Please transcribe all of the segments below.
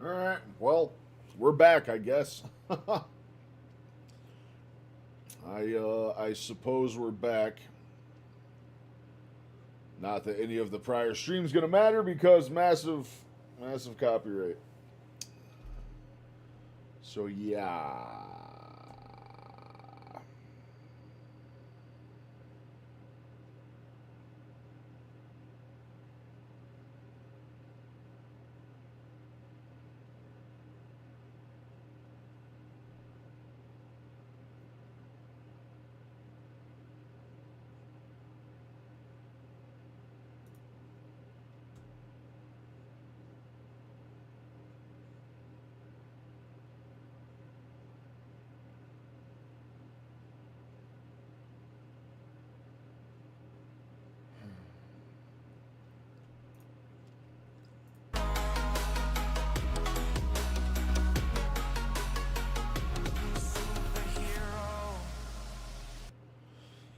All right. Well, we're back, I guess. I suppose we're back. Not that any of the prior streams gonna matter because massive copyright. So yeah.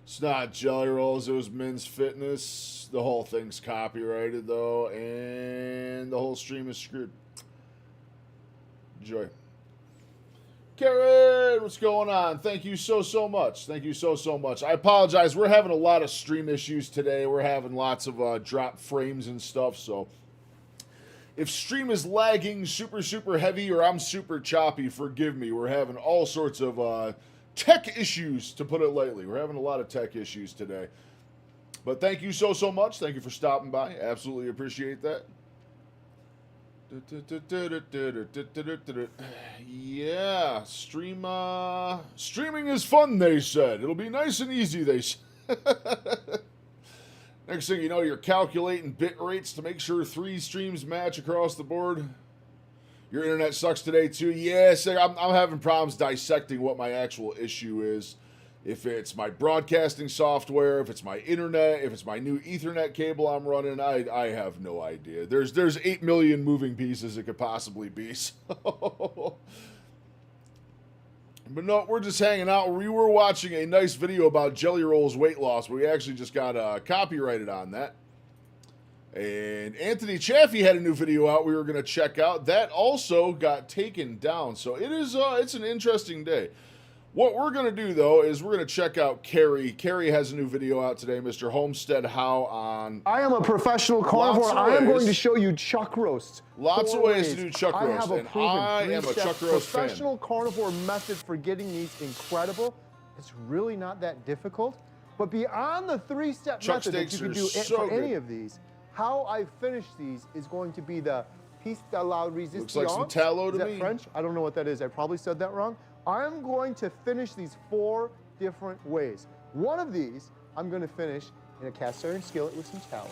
It's not Jelly Rolls, it was Men's Fitness. The whole thing's copyrighted though, and the whole stream is screwed. Enjoy. Karen, what's going on? Thank you so much. Thank you so much. I apologize. We're having a lot of stream issues today. We're having lots of drop frames and stuff. So if stream is lagging super heavy or I'm super choppy, forgive me. We're having all sorts of tech issues, to put it lightly. We're having a lot of tech issues today. But thank you so much. Thank you for stopping by. Absolutely appreciate that. Yeah, streaming is fun, they said. It'll be nice and easy, they said. Next thing you know, you're calculating bit rates to make sure 3 streams match across the board. Your internet sucks today too. Yes, I'm having problems dissecting what my actual issue is. If it's my broadcasting software, if it's my internet, if it's my new Ethernet cable I'm running, I have no idea. There's 8 million moving pieces it could possibly be. So. But no, we're just hanging out. We were watching a nice video about Jelly Roll's weight loss. We actually just got copyrighted on that. And Anthony Chaffee had a new video out we were going to check out. That also got taken down. So it's an interesting day. What we're going to do, though, is we're going to check out Carrie. Carrie has a new video out today, Mr. Homestead How on... I am a professional carnivore. I am going to show you chuck roasts. Lots of ways to do chuck roast, I have a and I am a chuck roast fan. Professional carnivore method for getting these incredible. It's really not that difficult. But beyond the 3-step method that you can do for any of these, how I finish these is going to be the piece de la resistance. Looks like some tallow to me. Is that French? I don't know what that is. I probably said that wrong. I'm going to finish these 4 different ways. One of these, I'm going to finish in a cast iron skillet with some tallow.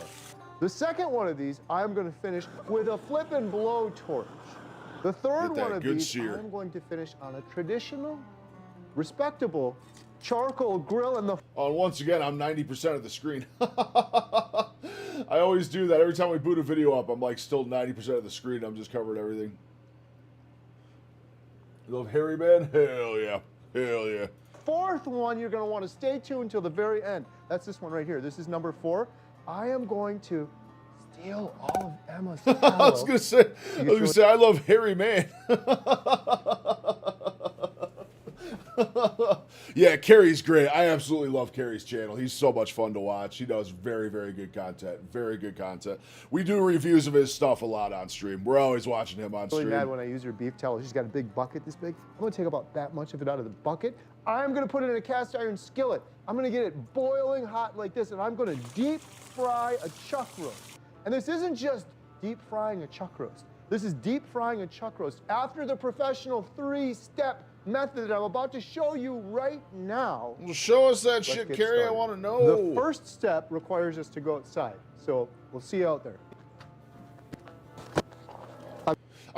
The second one of these, I'm going to finish with a flip and blow torch. The third one of these, I'm going to finish on a traditional, respectable charcoal grill. And once again, I'm 90% of the screen. I always do that. Every time we boot a video up, I'm like still 90% of the screen. I'm just covering everything. You love Hairy Man? Hell yeah. Hell yeah. Fourth one, you're going to want to stay tuned until the very end. That's this one right here. This is number 4. I am going to steal all of Emma's tallow. I was going to say, I love Hairy Man. Yeah, Carrie's great. I absolutely love Carrie's channel. He's so much fun to watch. He does very good content. Very good content. We do reviews of his stuff a lot on stream. We're always watching him on stream. Really mad when I use her beef tallow. She's got a big bucket this big. I'm going to take about that much of it out of the bucket. I'm going to put it in a cast iron skillet. I'm going to get it boiling hot like this, and I'm going to deep fry a chuck roast. And this isn't just deep frying a chuck roast. This is deep frying a chuck roast after the professional 3-step method that I'm about to show you right now. Well, show us that shit, Carrie. I want to know. The first step requires us to go outside, so we'll see you out there. I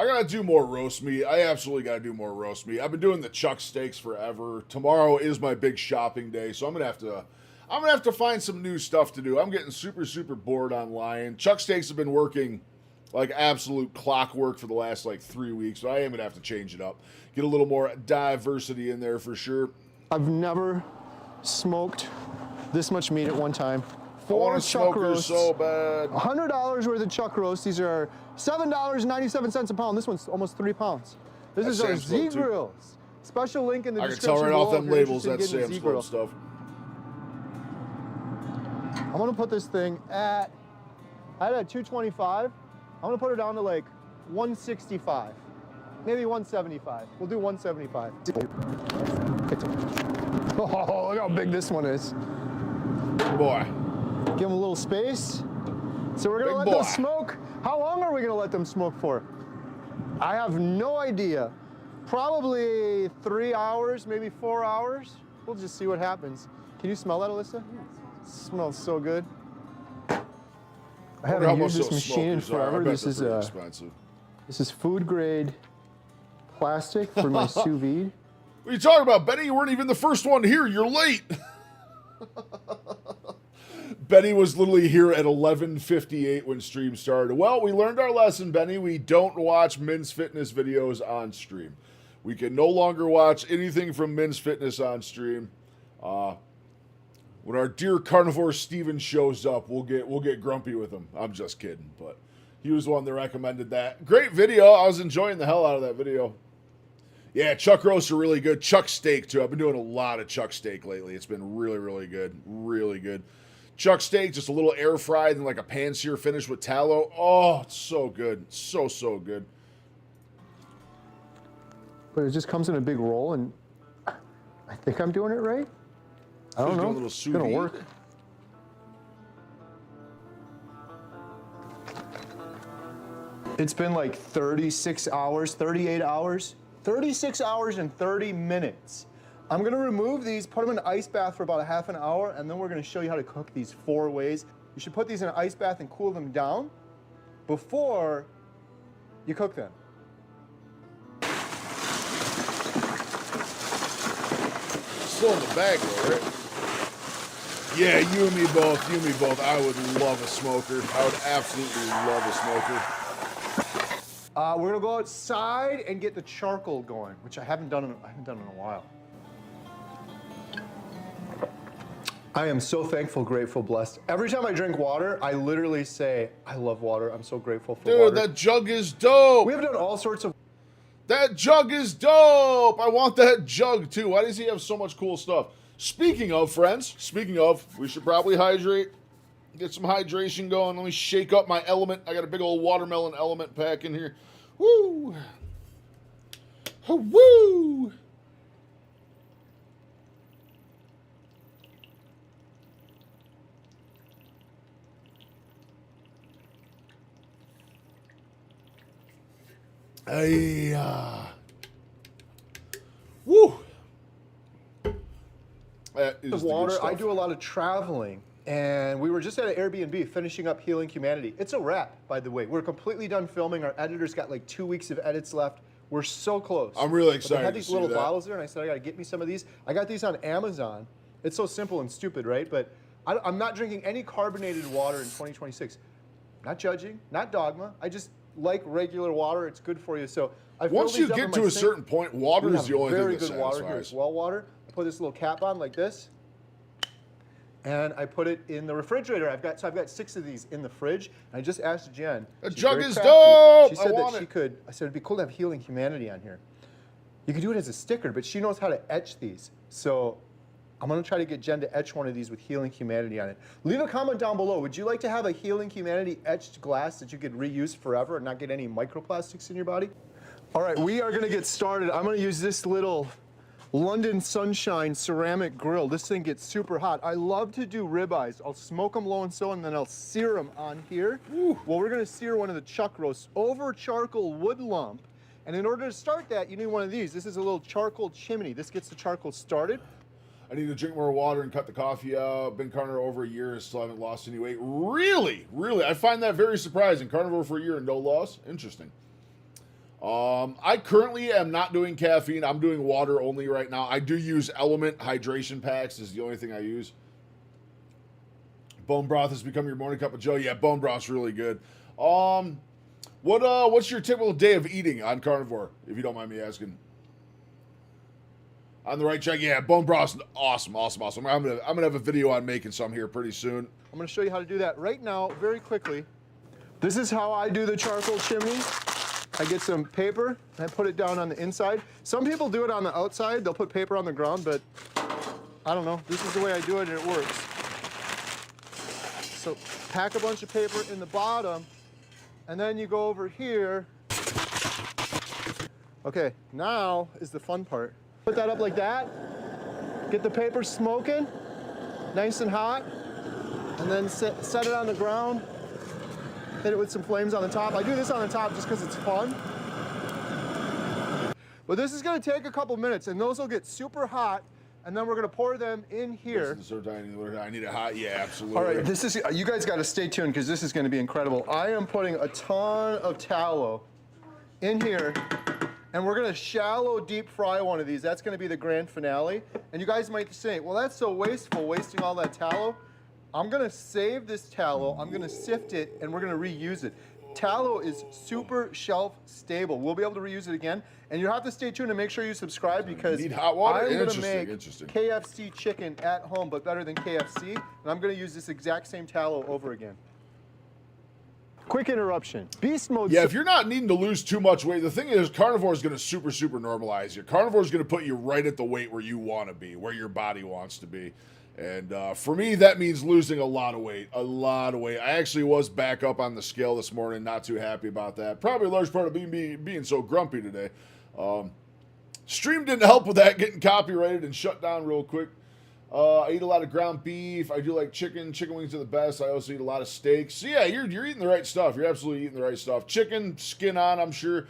gotta do more roast meat. I absolutely gotta do more roast meat. I've been doing the chuck steaks forever. Tomorrow is my big shopping day, so I'm gonna have to find some new stuff to do. I'm getting super bored online. Chuck steaks have been working like absolute clockwork for the last like 3 weeks, so I am gonna have to change it up. Get a little more diversity in there for sure. I've never smoked this much meat at one time. I want a chuck smoker roasts. so bad. $100 worth of chuck roasts. These are $7.97 a pound. This one's almost 3 pounds. This is our Z grills. Special link in the description. I can tell right off below them if you're labels interested that's in getting Sam's a Z Club grill. stuff. I'm gonna put this thing at, I had it at 225. I'm gonna put it down to like 165, maybe 175. We'll do 175. Oh, look how big this one is. Boy. Give them a little space. So we're gonna let them smoke. How long are we gonna let them smoke for? I have no idea. Probably 3 hours, maybe 4 hours. We'll just see what happens. Can you smell that, Alyssa? It smells so good. I haven't used this machine in forever. This is food grade plastic for my sous vide. What are you talking about, Benny? You weren't even the first one here. You're late. Benny was literally here at 11:58 when stream started. Well, we learned our lesson, Benny. We don't watch Men's Fitness videos on stream. We can no longer watch anything from Men's Fitness on stream. When our dear carnivore Steven shows up, we'll get grumpy with him. I'm just kidding, but he was the one that recommended that. Great video. I was enjoying the hell out of that video. Yeah, chuck roasts are really good. Chuck steak, too. I've been doing a lot of chuck steak lately. It's been really, really good. Really good. Chuck steak, just a little air fried and like a pan sear finish with tallow. Oh, it's so good. So, so good. But it just comes in a big roll, and I think I'm doing it right. I don't know. It's gonna work. It's been like 36 hours, 38 hours, 36 hours and 30 minutes. I'm gonna remove these, put them in an ice bath for about a half an hour, and then we're gonna show you how to cook these 4 ways. You should put these in an ice bath and cool them down before you cook them. Still in the bag though, right? Yeah, you and me both. You and me both. I would love a smoker. I would absolutely love a smoker. We're gonna go outside and get the charcoal going, which I haven't done in a while. I am so thankful, grateful, blessed. Every time I drink water, I literally say, I love water. I'm so grateful for water. Dude, that jug is dope. We have done all sorts of... That jug is dope. I want that jug too. Why does he have so much cool stuff? Speaking of, friends, we should probably hydrate. Get some hydration going. Let me shake up my element. I got a big old watermelon element pack in here. Woo! Woo! Woo! That is water. I do a lot of traveling, and we were just at an Airbnb finishing up Healing Humanity. It's a wrap, by the way. We're completely done filming. Our editor's got like 2 weeks of edits left. We're so close. I'm really excited. But they had these little bottles there, and I said, I gotta get me some of these. I got these on Amazon. It's so simple and stupid, right? But I'm not drinking any carbonated water in 2026. Not judging, not dogma. I just like regular water. It's good for you. So once you get to a certain point, water is the only thing that satisfies. Very good water. Here's well water. I put this little cap on like this, and I put it in the refrigerator. I've got 6 of these in the fridge. And I just asked Jen. The jug is dope. She said that she could. I said it'd be cool to have Healing Humanity on here. You could do it as a sticker, but she knows how to etch these. So I'm gonna try to get Jen to etch one of these with Healing Humanity on it. Leave a comment down below. Would you like to have a Healing Humanity etched glass that you could reuse forever and not get any microplastics in your body? All right, we are gonna get started. I'm gonna use this little London Sunshine ceramic grill. This thing gets super hot. I love to do ribeyes. I'll smoke them low and slow, and then I'll sear them on here. Ooh. Well, we're gonna sear one of the chuck roasts over charcoal wood lump. And in order to start that, you need one of these. This is a little charcoal chimney. This gets the charcoal started. I need to drink more water and cut the coffee out. Been carnivore over a year and still haven't lost any weight. Really? Really? I find that very surprising. Carnivore for a year and no loss? Interesting. I currently am not doing caffeine. I'm doing water only right now. I do use Element hydration packs is the only thing I use. Bone broth has become your morning cup of joe. Yeah, bone broth's really good. What's your typical day of eating on carnivore, if you don't mind me asking? On the right track, yeah. Bone broth's awesome, awesome, awesome. I'm gonna have a video on making some here pretty soon. I'm gonna show you how to do that right now, very quickly. This is how I do the charcoal chimney. I get some paper and I put it down on the inside. Some people do it on the outside. They'll put paper on the ground, but I don't know. This is the way I do it and it works. So pack a bunch of paper in the bottom and then you go over here. Okay, now is the fun part. Put that up like that. Get the paper smoking, nice and hot, and then set it on the ground. Hit it with some flames on the top. I do this on the top just because it's fun. But this is gonna take a couple minutes and those will get super hot and then we're gonna pour them in here. This is I need it hot, yeah, absolutely. All right, this is, you guys gotta stay tuned because this is gonna be incredible. I am putting a ton of tallow in here and we're gonna shallow deep fry one of these. That's gonna be the grand finale. And you guys might say, well, that's so wasteful, wasting all that tallow. I'm gonna save this tallow, I'm gonna sift it, and we're gonna reuse it. Tallow is super shelf stable. We'll be able to reuse it again. And you have to stay tuned and make sure you subscribe because Need hot water? I'm gonna make Interesting. KFC chicken at home, but better than KFC. And I'm gonna use this exact same tallow over again. Quick interruption. Beast mode. Yeah, if you're not needing to lose too much weight, the thing is, carnivore is going to super normalize you. Carnivore is going to put you right at the weight where you want to be, where your body wants to be. And for me, that means losing a lot of weight, I actually was back up on the scale this morning, not too happy about that. Probably a large part of being so grumpy today. Stream didn't help with that, getting copyrighted and shut down real quick. I eat a lot of ground beef. I do like chicken. Chicken wings are the best. I also eat a lot of steaks. So yeah, you're eating the right stuff. You're absolutely eating the right stuff. Chicken, skin on, I'm sure.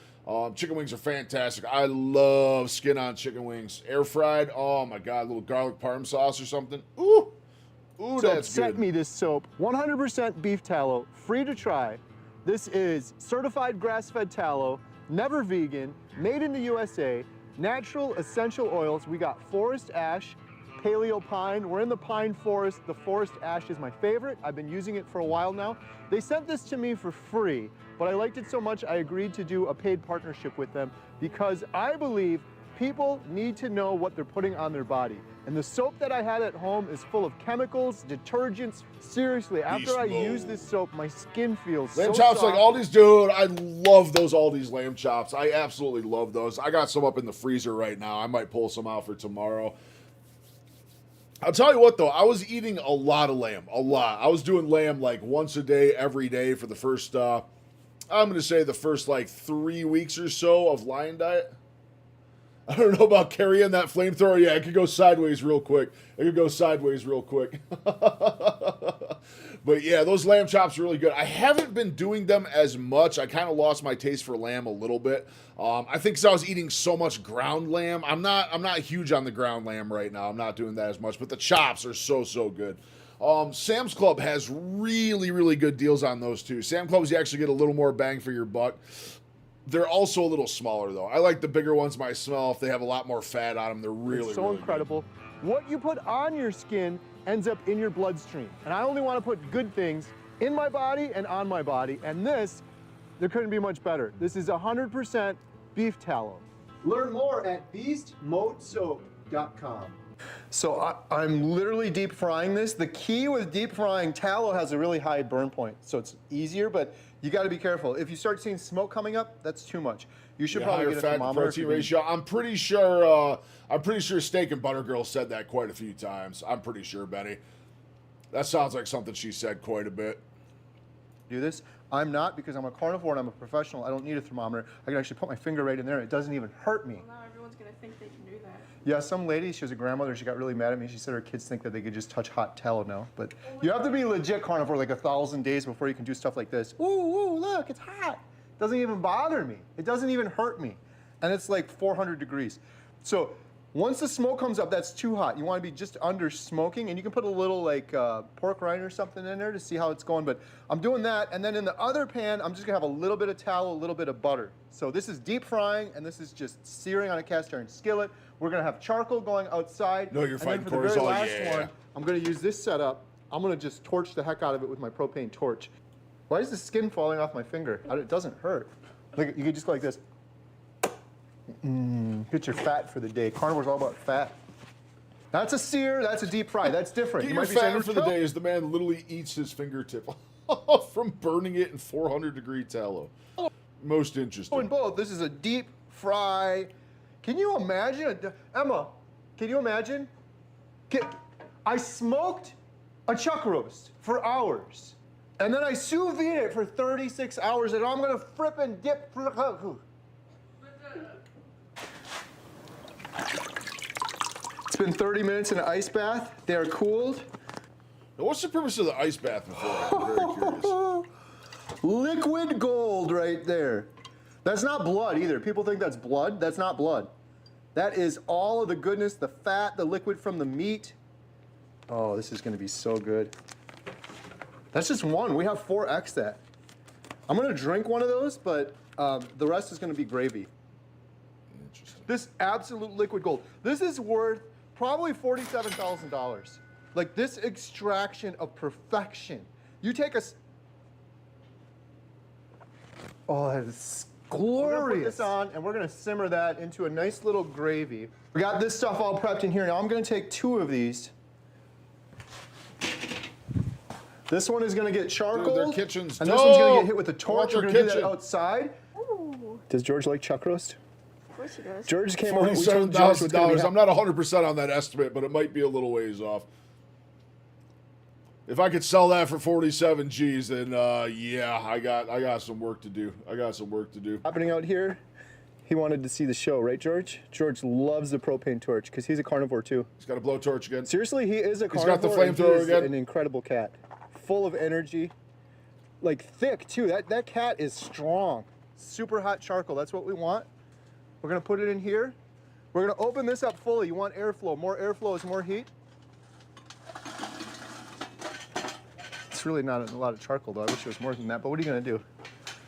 Chicken wings are fantastic. I love skin on chicken wings. Air fried. Oh my God, a little garlic parm sauce or something. Ooh, So that's sent good. me this soap, 100% beef tallow, free to try. This is certified grass-fed tallow, never vegan, made in the USA, natural essential oils. We got forest ash, paleo pine. We're in the pine forest. The forest ash is my favorite. I've been using it for a while now. They sent this to me for free, but I liked it so much I agreed to do a paid partnership with them because I believe people need to know what they're putting on their body. And the soap that I had at home is full of chemicals, detergents. Seriously, after I use this soap, my skin feels Lamb so chops soft. like Aldi's, dude. I love those Aldi's lamb chops. I absolutely love those. I got some up in the freezer right now. I might pull some out for tomorrow. I'll tell you what, though. I was eating a lot of lamb. A lot. I was doing lamb like once a day, every day for the first, I'm going to say the first like 3 weeks or so of Lion Diet. I don't know about carrying that flamethrower. Yeah, it could go sideways real quick. But yeah, those lamb chops are really good. I haven't been doing them as much. I kind of lost my taste for lamb a little bit. I think because I was eating so much ground lamb. I'm not huge on the ground lamb right now. I'm not doing that as much. But the chops are so good. Sam's Club has really good deals on those too. Sam's Clubs, you actually get a little more bang for your buck. They're also a little smaller though. I like the bigger ones myself. They have a lot more fat on them. They're really so incredible. What you put on your skin ends up in your bloodstream. And I only want to put good things in my body and on my body. And this, there couldn't be much better. This is 100% beef tallow. Learn more at beastmodesoap.com. So I'm literally deep frying this. The key with deep frying, tallow has a really high burn point. So it's easier, but you got to be careful. If you start seeing smoke coming up, that's too much. You should probably get a fat thermometer. protein ratio. I'm pretty sure Steak and Butter Girl said that quite a few times. I'm pretty sure, Benny. That sounds like something she said quite a bit. Do this. I'm not, because I'm a carnivore and I'm a professional. I don't need a thermometer. I can actually put my finger right in there. It doesn't even hurt me. Well, now everyone's going to think they can do that. Yeah, some lady, she was a grandmother, she got really mad at me. She said her kids think that they could just touch hot tallow now. But you have to be legit carnivore like 1,000 days before you can do stuff like this. Ooh, look, it's hot. It doesn't even bother me. It doesn't even hurt me. And it's like 400 degrees. So once the smoke comes up, that's too hot. You want to be just under smoking, and you can put a little like pork rind or something in there to see how it's going. But I'm doing that, and then in the other pan, I'm just gonna have a little bit of tallow, a little bit of butter. So this is deep frying, and this is just searing on a cast iron skillet. We're gonna have charcoal going outside. No, you're fighting and then for the very cortisol, last yeah. one, I'm gonna use this setup. I'm gonna just torch the heck out of it with my propane torch. Why is the skin falling off my finger? It doesn't hurt. Like, you could just go like this. Get your fat for the day. Carnivore's all about fat. That's a sear, that's a deep fry. That's different. Get You your might be saying, fat for the "Nope." day is the man literally eats his fingertip off from burning it in 400-degree tallow. Most interesting. In both, this is a deep fry. Can you imagine? Emma, can you imagine? I smoked a chuck roast for hours, and then I sous vide it for 36 hours, and I'm gonna flip and dip. It's been 30 minutes in an ice bath. They are cooled. Now, what's the purpose of the ice bath before? I'm very curious. Liquid gold right there. That's not blood either. People think that's blood. That's not blood. That is all of the goodness, the fat, the liquid from the meat. Oh, this is gonna be so good. That's just one. We have 4x that. I'm gonna drink one of those, but the rest is gonna be gravy. Interesting. This absolute liquid gold. This is worth probably $47,000. Like this extraction of perfection. You take a. Oh, that is glorious. We're gonna put this on and we're gonna simmer that into a nice little gravy. We got this stuff all prepped in here. Now I'm gonna take 2 of these. This one is gonna get charcoal. Dude, their kitchen's and this one's gonna dope. get hit with a torch. I We're want gonna their do that kitchen. outside. Ooh, Does George like chuck roast? of course he does. George came over. We told George what's gonna be $47,000. I'm not 100% on that estimate, but it might be a little ways off. If I could sell that for 47 G's, then yeah, I got some work to do. I got some work to do. happening out here. He wanted to see the show, right, George? George loves the propane torch because he's a carnivore too. He's got a blowtorch again. Seriously, he is a He's carnivore. got the and he flamethrower is again. An incredible cat, full of energy, like thick too. That cat is strong. Super hot charcoal. That's what we want. We're gonna put it in here. We're gonna open this up fully. You want airflow. More airflow is more heat. It's really not a lot of charcoal though. I wish it was more than that. But what are you gonna do?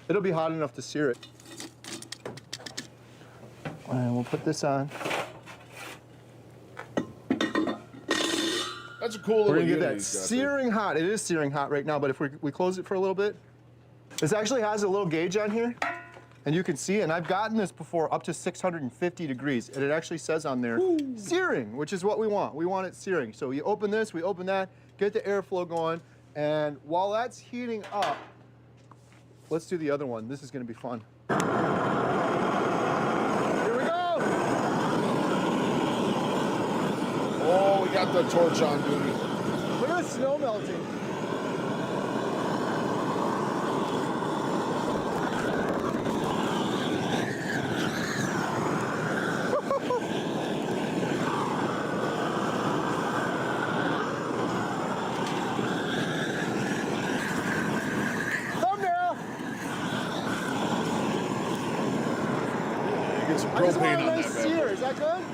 It'll be hot enough to sear it. And we'll put this on. That's a cool We're little gonna get unit that he's got there. searing hot. It is searing hot right now, but if we close it for a little bit, this actually has a little gauge on here, and you can see, and I've gotten this before up to 650 degrees, and it actually says on there, searing, which is what we want. We want it searing. So we open this, we open that, get the airflow going, and while that's heating up, let's do the other one. This is gonna be fun. Here we go! Oh, we got the torch on, dude. Look at the snow melting. Thumbnail! You get some I just want propane a on nice that bad boy. sear. Is that good?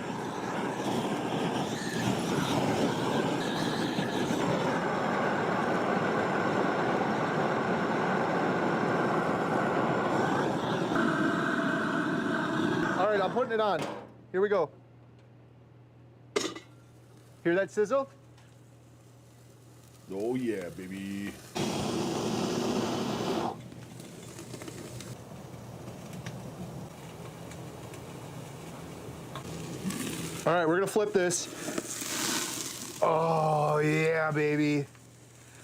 All right, I'm putting it on. Here we go. Hear that sizzle? Oh yeah, baby. All right, we're gonna flip this. Oh yeah, baby.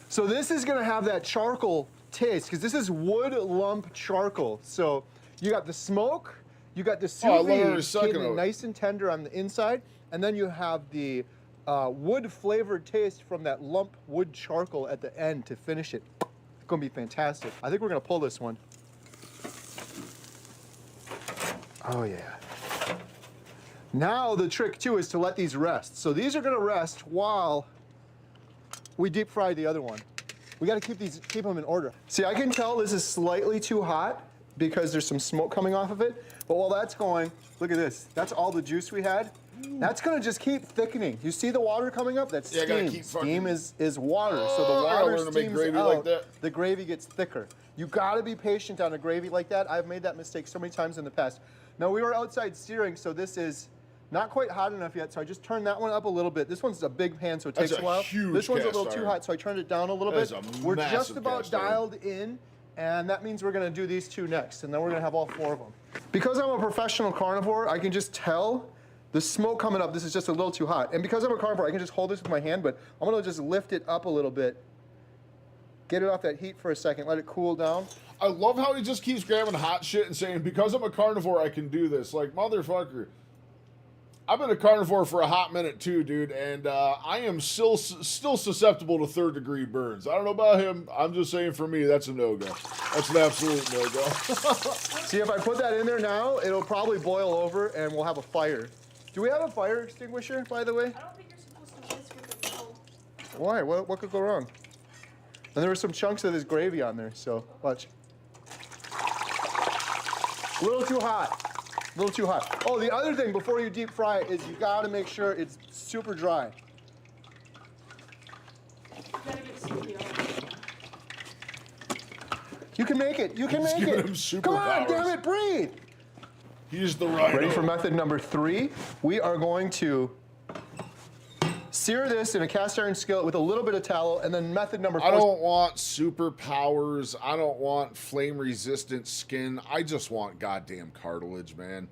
So this is gonna have that charcoal taste because this is wood lump charcoal. So you got the smoke, you got the sous I love every vide, second keeping it of it. nice and tender on the inside, and then you have the wood flavored taste from that lump wood charcoal at the end to finish it. It's gonna be fantastic. I think we're gonna pull this one. Oh yeah. Now the trick too is to let these rest. So these are gonna rest while we deep fry the other one. We gotta keep them in order. See, I can tell this is slightly too hot because there's some smoke coming off of it. But while that's going, look at this. That's all the juice we had. That's gonna just keep thickening. You see the water coming up? That's Yeah, I gotta steam. keep fucking- Steam is water. So Oh, the I gotta water learn to make steams gravy out, like that. the gravy gets thicker. You gotta be patient on a gravy like that. I've made that mistake so many times in the past. Now we were outside searing, so this is not quite hot enough yet, so I just turned that one up a little bit. This one's a big pan, so it That's takes a a while. huge This one's a cast little too iron. hot, so I turned it down a little That bit. is a We're just massive about cast iron. dialed in, and that means we're gonna do these two next, and then we're gonna have all 4 of them. Because I'm a professional carnivore, I can just tell the smoke coming up, this is just a little too hot. And because I'm a carnivore, I can just hold this with my hand, but I'm gonna just lift it up a little bit. Get it off that heat for a second, let it cool down. I love how he just keeps grabbing hot shit and saying, because I'm a carnivore, I can do this. Like, motherfucker. I've been a carnivore for a hot minute too, dude, and I am still susceptible to third-degree burns. I don't know about him. I'm just saying for me, that's a no-go. That's an absolute no-go. See, if I put that in there now, it'll probably boil over and we'll have a fire. Do we have a fire extinguisher, by the way? I don't think you're supposed to whisk with the bowl. Why? What could go wrong? And there were some chunks of this gravy on there, so watch. A little too hot. A little too hot. Oh, the other thing before you deep fry it is you gotta make sure it's super dry. You gotta get CPR. You can make it. You can He's make giving it. him superpowers. Come on, damn it, breathe. He's the rhino. Ready for method number 3? We are going to sear this in a cast iron skillet with a little bit of tallow, and then method number 4. I don't want superpowers. I don't want flame-resistant skin. I just want goddamn cartilage, man.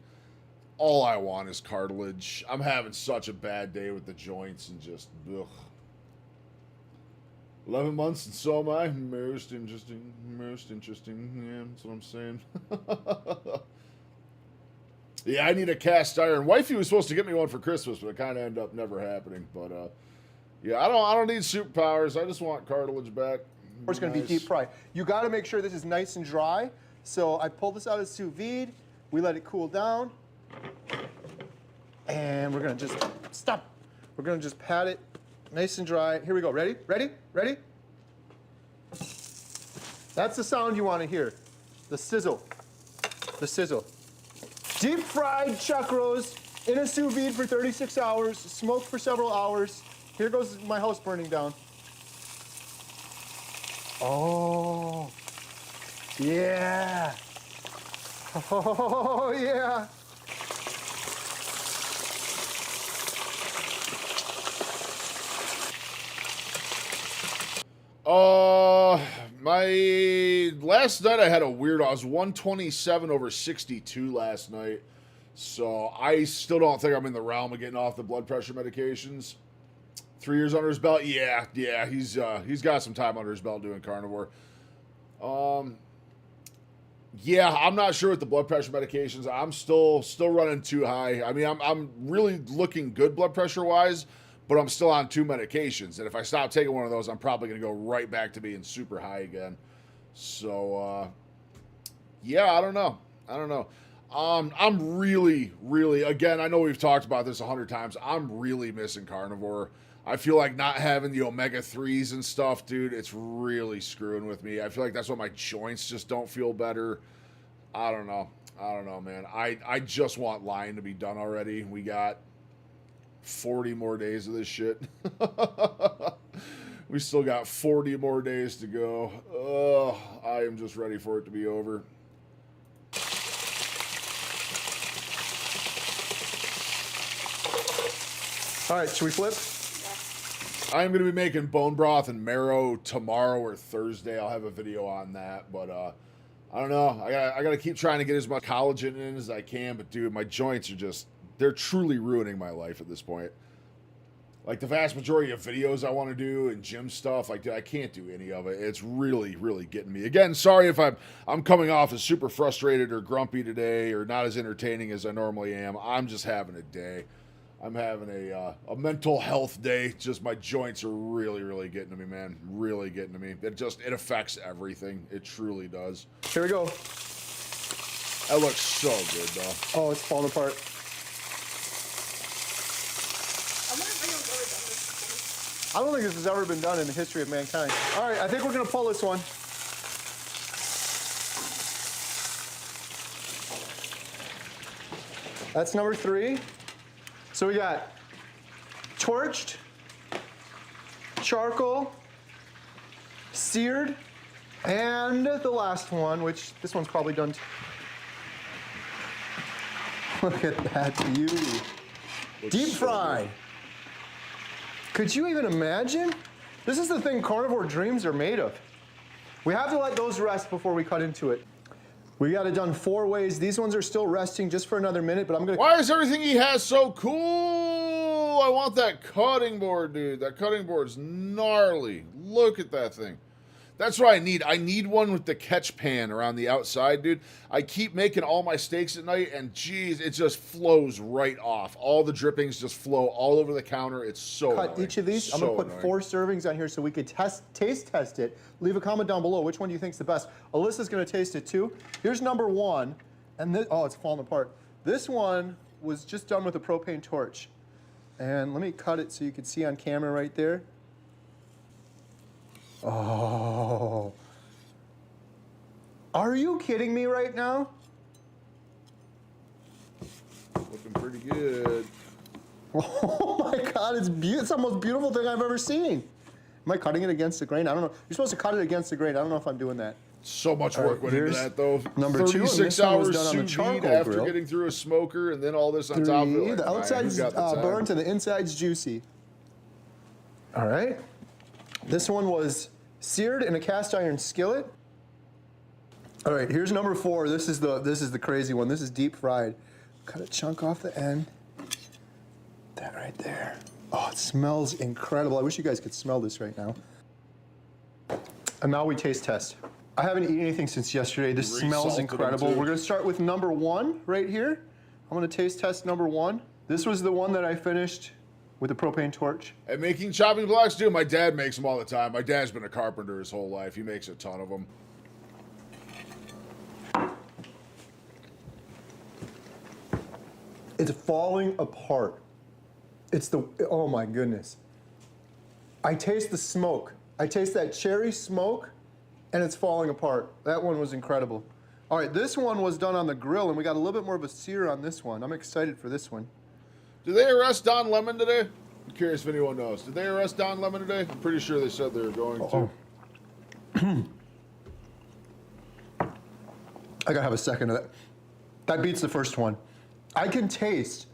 All I want is cartilage. I'm having such a bad day with the joints and just, ugh. 11 months and so am I. Most interesting. Most interesting. Yeah, that's what I'm saying. Yeah, I need a cast iron. Wifey was supposed to get me one for Christmas, but it kind of ended up never happening. But yeah, I don't need superpowers. I just want cartilage back. It's going to be deep fried. You got to make sure this is nice and dry. So I pulled this out of sous vide. We let it cool down, and we're going to just stop. We're going to just pat it nice and dry. Here we go. Ready? Ready? Ready? That's the sound you want to hear. The sizzle. The sizzle. Deep fried chuck roast in a sous vide for 36 hours, smoked for several hours. Here goes my house burning down. Oh, yeah. Oh, yeah. My last night I had a weird. I was 127 over 62 last night, so I still don't think I'm in the realm of getting off the blood pressure medications. 3 years under his belt, yeah, he's got some time under his belt doing carnivore. Yeah, I'm not sure with the blood pressure medications. I'm still running too high. I mean, I'm really looking good blood pressure wise, but I'm still on 2 medications. And if I stop taking one of those, I'm probably going to go right back to being super high again. So, yeah, I don't know. I'm really, again, I know we've talked about this 100 times. I'm really missing carnivore. I feel like not having the omega-3s and stuff, dude, it's really screwing with me. I feel like that's why my joints just don't feel better. I don't know, man. I just want line to be done already. We got 40 more days of this shit. We still got 40 more days to go. Ugh, I am just ready for it to be over. All right, should we flip? I'm going to be making bone broth and marrow tomorrow or Thursday. I'll have a video on that, but I don't know. I got to keep trying to get as much collagen in as I can, but dude, my joints are just, they're truly ruining my life at this point. Like the vast majority of videos I want to do and gym stuff, like dude, I can't do any of it. It's really, really getting me. Again, sorry if I'm coming off as super frustrated or grumpy today or not as entertaining as I normally am. I'm just having a day. I'm having a mental health day. Just my joints are really, really getting to me, man. Really getting to me. It affects everything. It truly does. Here we go. That looks so good, though. Oh, it's falling apart. I wonder if anyone's ever done this before. I don't think this has ever been done in the history of mankind. All right, I think we're gonna pull this one. That's number 3. So we got torched, charcoal, seared, and the last one, which this one's probably done. Look at that beauty. Deep fried. Could you even imagine? This is the thing carnivore dreams are made of. We have to let those rest before we cut into it. We got it done 4 ways. These ones are still resting just for another minute, but I'm gonna. Why is everything he has so cool? I want that cutting board, dude. That cutting board's gnarly. Look at that thing. That's what I need. I need one with the catch pan around the outside, dude. I keep making all my steaks at night, and geez, it just flows right off. All the drippings just flow all over the counter. It's so Cut annoying. each of these. I'm gonna put 4 servings on here so we could taste test it. Leave a comment down below. Which one do you think's the best? Alyssa's gonna taste it too. Here's number 1, and this, oh, it's falling apart. This one was just done with a propane torch, and let me cut it so you can see on camera right there. Oh, are you kidding me right now? Looking pretty good. Oh my God, it's the most beautiful thing I've ever seen. Am I cutting it against the grain? I don't know. You're supposed to cut it against the grain. I don't know if I'm doing that. So much work went into that, though. Number 2, and 36 this one was hours done on the sous charcoal vide after grill. getting through a smoker, and then all this on 3, top of it. Like, the outside's man, who got the time? burnt and the inside's juicy. All right. This one was seared in a cast iron skillet. All right, here's number 4. This is the crazy one. This is deep fried. Cut a chunk off the end. That right there. Oh, it smells incredible. I wish you guys could smell this right now. And now we taste test. I haven't eaten anything since yesterday. This smells incredible. We're gonna start with number 1 right here. I'm gonna taste test number 1. This was the one that I finished with a propane torch. And making chopping blocks, dude, my dad makes them all the time. My dad's been a carpenter his whole life. He makes a ton of them. It's falling apart. Oh my goodness. I taste the smoke. I taste that cherry smoke, and it's falling apart. That one was incredible. All right, this one was done on the grill, and we got a little bit more of a sear on this one. I'm excited for this one. Did they arrest Don Lemon today? I'm curious if anyone knows. Did they arrest Don Lemon today? I'm pretty sure they said they were going to. I gotta have a second of that. That beats the first one. I can taste,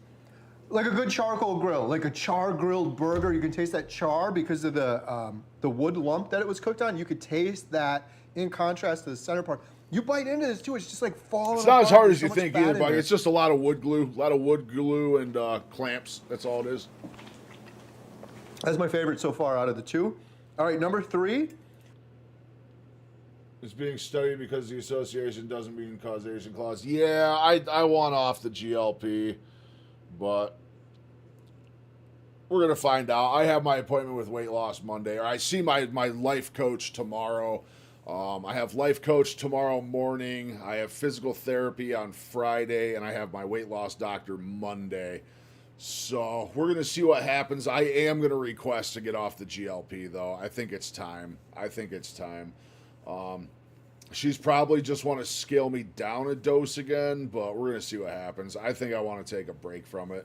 like a good charcoal grill, like a char grilled burger. You can taste that char because of the wood lump that it was cooked on. You could taste that in contrast to the center part. You bite into this too, it's just like falling It's not apart. as hard as There's you so think much fat either, in buddy. there. It's just a lot of wood glue and clamps. That's all it is. That's my favorite so far out of the 2. All right, number 3. It's being studied because the association doesn't mean causation clause. Yeah, I want off the GLP, but we're going to find out. I have my appointment with Weight Loss Monday, or I see my life coach tomorrow. I have life coach tomorrow morning. I have physical therapy on Friday, and I have my weight loss doctor Monday. So we're going to see what happens. I am going to request to get off the GLP, though. I think it's time. She's probably just want to scale me down a dose again, but we're going to see what happens. I think I want to take a break from it.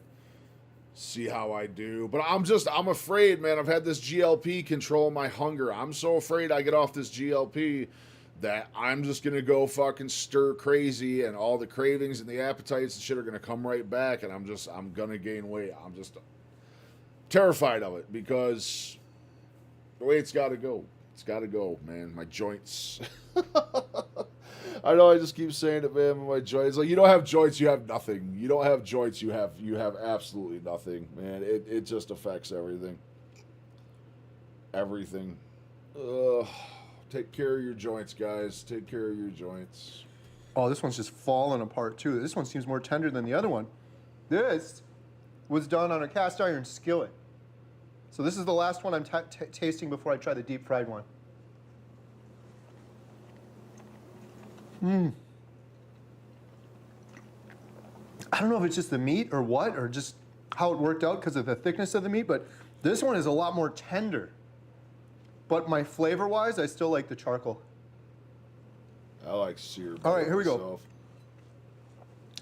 See how I do. But I'm afraid, man. I've had this GLP control my hunger. I'm so afraid I get off this GLP that I'm just going to go fucking stir crazy, and all the cravings and the appetites and shit are going to come right back, and I'm going to gain weight. I'm just terrified of it because the way it's got to go. It's got to go, man. My joints. I know I just keep saying it, man. My joints. Like, you don't have joints, you have nothing. You don't have joints, you have absolutely nothing, man. It just affects everything. Everything. Take care of your joints, guys. Take care of your joints. Oh, this one's just falling apart too. This one seems more tender than the other one. This was done on a cast iron skillet. So this is the last one I'm tasting before I try the deep fried one. I don't know if it's just the meat or what, or just how it worked out because of the thickness of the meat, but this one is a lot more tender. But my flavor-wise, I still like the charcoal. I like seared. All right, here we go.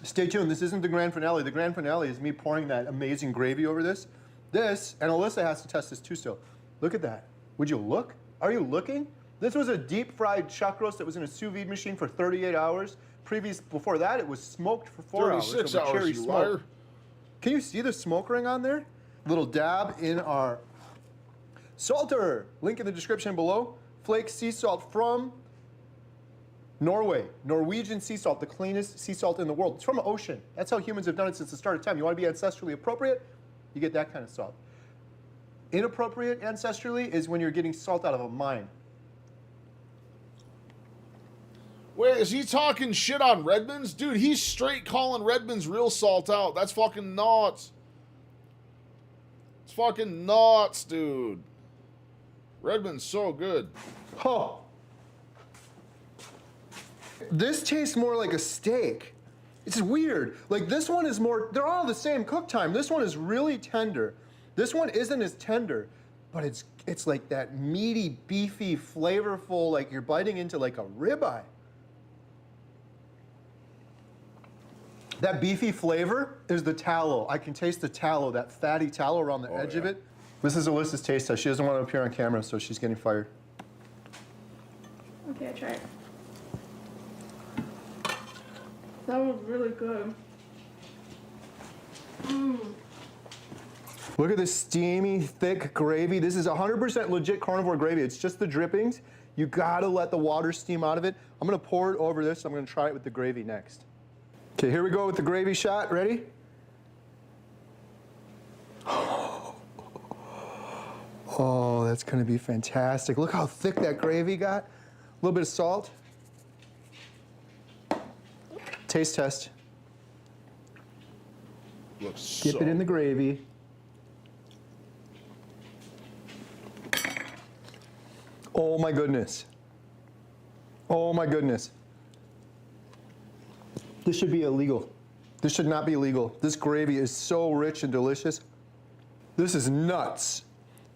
Stay tuned. This isn't the grand finale. The grand finale is me pouring that amazing gravy over this. This, and Alyssa has to test this too still. Look at that. Would you look? Are you looking? This was a deep fried chuck roast that was in a sous vide machine for 38 hours. Before that, it was smoked for 4 hours. 36 over hours, cherry you smoke. liar. Can you see the smoke ring on there? Little dab in our salter. Link in the description below. Flake sea salt from Norway, Norwegian sea salt, the cleanest sea salt in the world. It's from an ocean. That's how humans have done it since the start of time. You want to be ancestrally appropriate, you get that kind of salt. Inappropriate ancestrally is when you're getting salt out of a mine. Wait, is he talking shit on Redmond's? Dude, he's straight calling Redmond's real salt out. That's fucking nuts. It's fucking nuts, dude. Redmond's so good. Oh. This tastes more like a steak. It's weird. Like this one is more, they're all the same cook time. This one is really tender. This one isn't as tender, but it's like that meaty, beefy, flavorful, like you're biting into like a ribeye. That beefy flavor is the tallow. I can taste the tallow, that fatty tallow around the edge of it. This is Alyssa's taste test. She doesn't want to appear on camera, so she's getting fired. Okay, I try it. That was really good. Look at this steamy, thick gravy. This is 100% legit carnivore gravy. It's just the drippings. You gotta let the water steam out of it. I'm gonna pour it over this. I'm gonna try it with the gravy next. Okay, here we go with the gravy shot. Ready? Oh, that's gonna be fantastic. Look how thick that gravy got. A little bit of salt. Taste test. Looks Dip it in the gravy. Oh my goodness. Oh my goodness. This should be illegal. This should not be illegal. This gravy is so rich and delicious. This is nuts.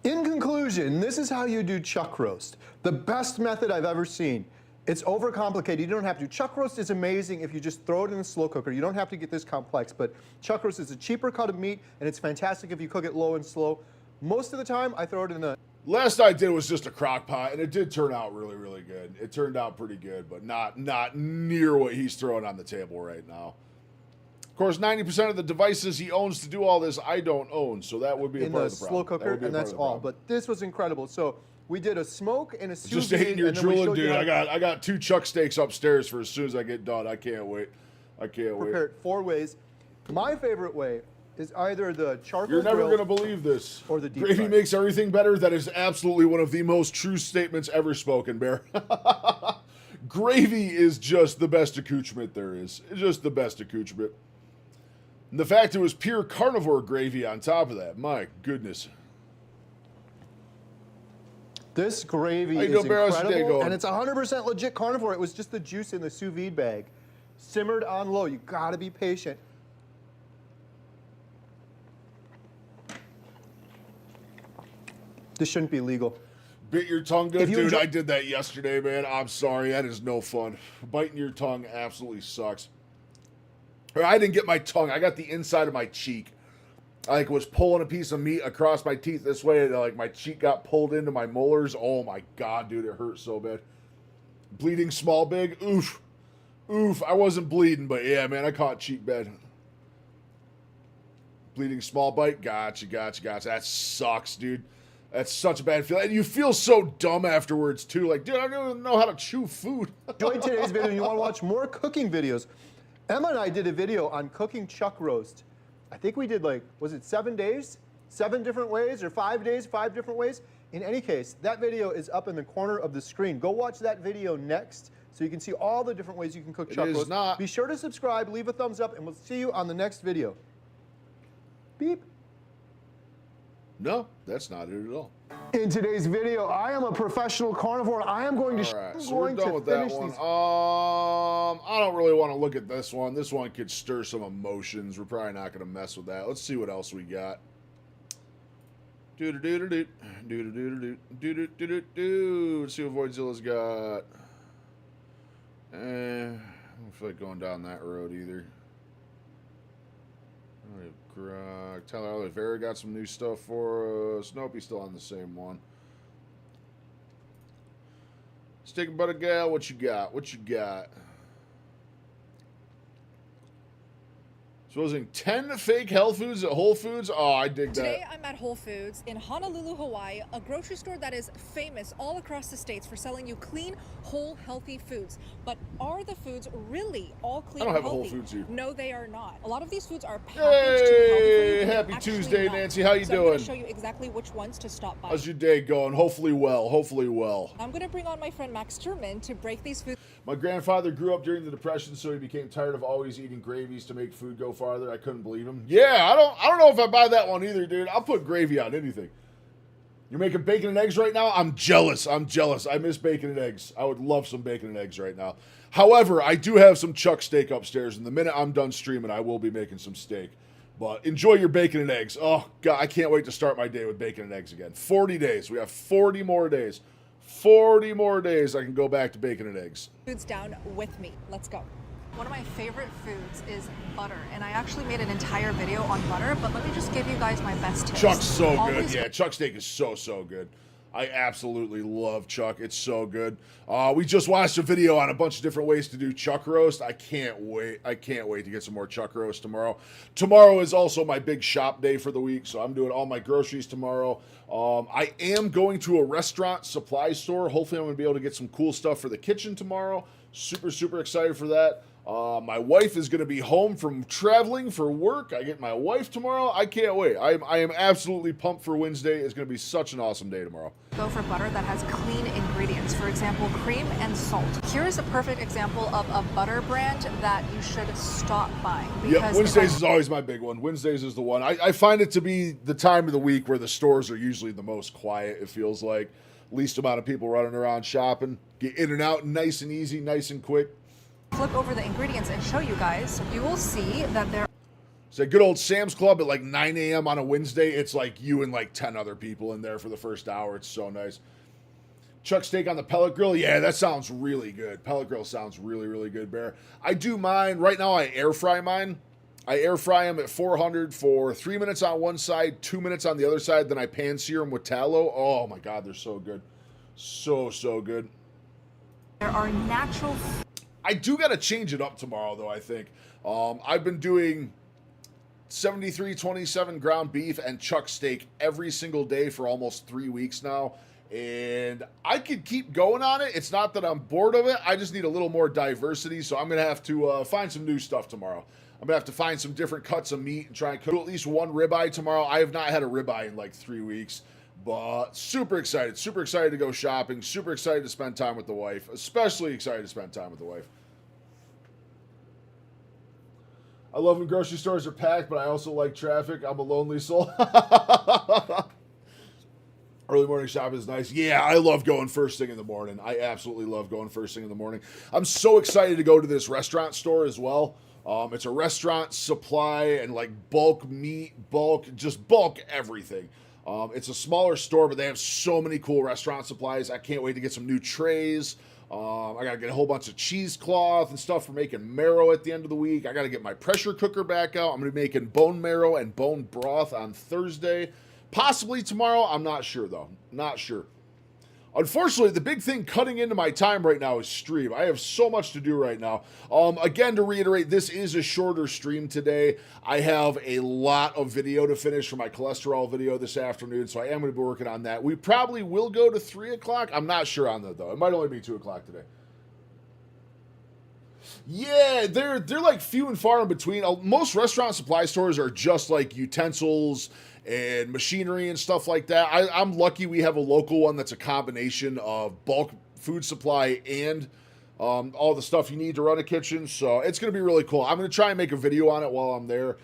In conclusion, this is how you do chuck roast. The best method I've ever seen. It's overcomplicated. You don't have to. Chuck roast is amazing if you just throw it in a slow cooker. You don't have to get this complex, but chuck roast is a cheaper cut of meat, and it's fantastic if you cook it low and slow. Most of the time, I throw it in the... Last I did was just a crock pot, and it did turn out really, really good. It turned out pretty good, but not near what he's throwing on the table right now. Of course, 90% of the devices he owns to do all this, I don't own, so that would be a part of the problem. In the slow cooker, and that's all. But this was incredible. So we did a smoke and a sous Just vide, hating your and then we drooling, showed you dude. how I got 2 chuck steaks upstairs for as soon as I get done. I can't wait. I can't wait. prepare it 4 ways. My favorite way is either the charcoal You're never grill going to believe this. or the deep Gravy fry. makes everything better. That is absolutely one of the most true statements ever spoken, Bear. Gravy is just the best accoutrement there is. It's just the best accoutrement. And the fact it was pure carnivore gravy on top of that, my goodness. This gravy How you is doing, Bear? How's your day incredible, going? and it's 100% legit carnivore. It was just the juice in the sous vide bag. Simmered on low. You gotta be patient. This shouldn't be legal. Bit your tongue good? If you Dude, enjoy- I did that yesterday, man. I'm sorry. That is no fun. Biting your tongue absolutely sucks. Or I didn't get my tongue. I got the inside of my cheek. I was pulling a piece of meat across my teeth this way, and like my cheek got pulled into my molars. Oh my god, dude, it hurt so bad. Bleeding small, big. Oof. Oof. I wasn't bleeding, but yeah, man, I caught cheek bad. Bleeding small bite. Gotcha. That sucks, dude. That's such a bad feeling. And you feel so dumb afterwards, too. Like, dude, I don't even know how to chew food. Enjoyed today's video and you want to watch more cooking videos, Emma and I did a video on cooking chuck roast. I think we did was it 7 days? 7 different ways, or 5 days, 5 different ways? In any case, that video is up in the corner of the screen. Go watch that video next so you can see all the different ways you can cook chuck roast. Not. Be sure to subscribe, leave a thumbs up, and we'll see you on the next video. Beep. No, that's not it at all. In today's video, I am a professional carnivore. I am going to All right, I'm so we're going done to with that finish one. these. I don't really want to look at this one. This one could stir some emotions. We're probably not going to mess with that. Let's see what else we got. Do-do-do-do-do. Do-do-do-do-do. Let's see what Voidzilla's got. I don't feel like going down that road either. Tyler Oliveira got some new stuff for us. Nope, he's still on the same one. Stick butter gal, what you got? What you got? Supposing 10 fake health foods at Whole Foods. Oh, I dig Today that. I'm at Whole Foods in Honolulu, Hawaii, a grocery store that is famous all across the states for selling you clean, whole, healthy foods. But are the foods really all clean I don't and have a Whole healthy? Foods here. No, they are not. A lot of these foods are packaged to be healthy for you, Hey, but happy actually Tuesday, not. Nancy. How you So I'm going doing? to show you exactly which ones to stop by. How's your day going? Hopefully well. Hopefully well. I'm going to bring on my friend Max Sturman to break these foods. My grandfather grew up during the Depression, so he became tired of always eating gravies to make food go farther. I couldn't believe him. Yeah, I don't know if I buy that one either, dude. I'll put gravy on anything. You're making bacon and eggs right now? I'm jealous. I'm jealous. I miss bacon and eggs. I would love some bacon and eggs right now. However, I do have some chuck steak upstairs, and the minute I'm done streaming, I will be making some steak. But enjoy your bacon and eggs. Oh, God, I can't wait to start my day with bacon and eggs again. 40 days. We have 40 more days. 40 more days I can go back to bacon and eggs. Foods down with me. Let's go. One of my favorite foods is butter, and I actually made an entire video on butter, but let me just give you guys my best tips. Chuck's so good. Always Yeah, chuck steak is so good. I absolutely love chuck. It's so good. We just watched a video on a bunch of different ways to do chuck roast. I can't wait. I can't wait to get some more chuck roast tomorrow. Tomorrow is also my big shop day for the week, so I'm doing all my groceries tomorrow. I am going to a restaurant supply store. Hopefully I'm going to be able to get some cool stuff for the kitchen tomorrow. Super excited for that. My wife is going to be home from traveling for work. I get my wife tomorrow. I can't wait. I am absolutely pumped for Wednesday. It's going to be such an awesome day tomorrow. Go for butter that has clean ingredients. For example, cream and salt. Here is a perfect example of a butter brand that you should stop buying. Yep, Wednesdays is always my big one. Wednesdays is the one. I find it to be the time of the week where the stores are usually the most quiet, it feels like. Least amount of people running around shopping. Get in and out nice and easy, nice and quick. Flip over the ingredients and show you guys. You will see that there It's a good old Sam's Club at like 9 a.m. on a Wednesday. It's like you and like 10 other people in there for the first hour. It's so nice. Chuck steak on the pellet grill. Yeah, that sounds really good. Pellet grill sounds really good, Bear. I do mine. Right now I air fry mine. I air fry them at 400 for 3 minutes on one side, 2 minutes on the other side. Then I pan sear them with tallow. Oh my God, they're so good. So good. there are natural I do got to change it up tomorrow, though, I think. I've been doing 73-27 ground beef and chuck steak every single day for almost 3 weeks now. And I could keep going on it. It's not that I'm bored of it. I just need a little more diversity. So I'm going to have to find some new stuff tomorrow. I'm going to have to find some different cuts of meat and try and cook at least one ribeye tomorrow. I have not had a ribeye in like 3 weeks. But super excited to go shopping, super excited to spend time with the wife, especially excited to spend time with the wife. I love when grocery stores are packed, but I also like traffic. I'm a lonely soul. Early morning shopping is nice. Yeah, I love going first thing in the morning. I absolutely love going first thing in the morning. I'm so excited to go to this restaurant store as well. It's a restaurant supply and like bulk meat, bulk everything. It's a smaller store, but they have so many cool restaurant supplies. I can't wait to get some new trays. I got to get a whole bunch of cheesecloth and stuff for making marrow at the end of the week. I got to get my pressure cooker back out. I'm going to be making bone marrow and bone broth on Thursday. Possibly tomorrow. I'm not sure, though. Not sure. Unfortunately, the big thing cutting into my time right now is stream. I have so much to do right now. Again, to reiterate, this is a shorter stream today. I have a lot of video to finish for my cholesterol video this afternoon, so I am going to be working on that. We probably will go to 3 o'clock. I'm not sure on that, though. It might only be 2 o'clock today. Yeah, they're like few and far in between. Most restaurant supply stores are just like utensils and machinery and stuff like that. I'm lucky we have a local one that's a combination of bulk food supply and all the stuff you need to run a kitchen. So it's going to be really cool. I'm going to try and make a video on it while I'm there.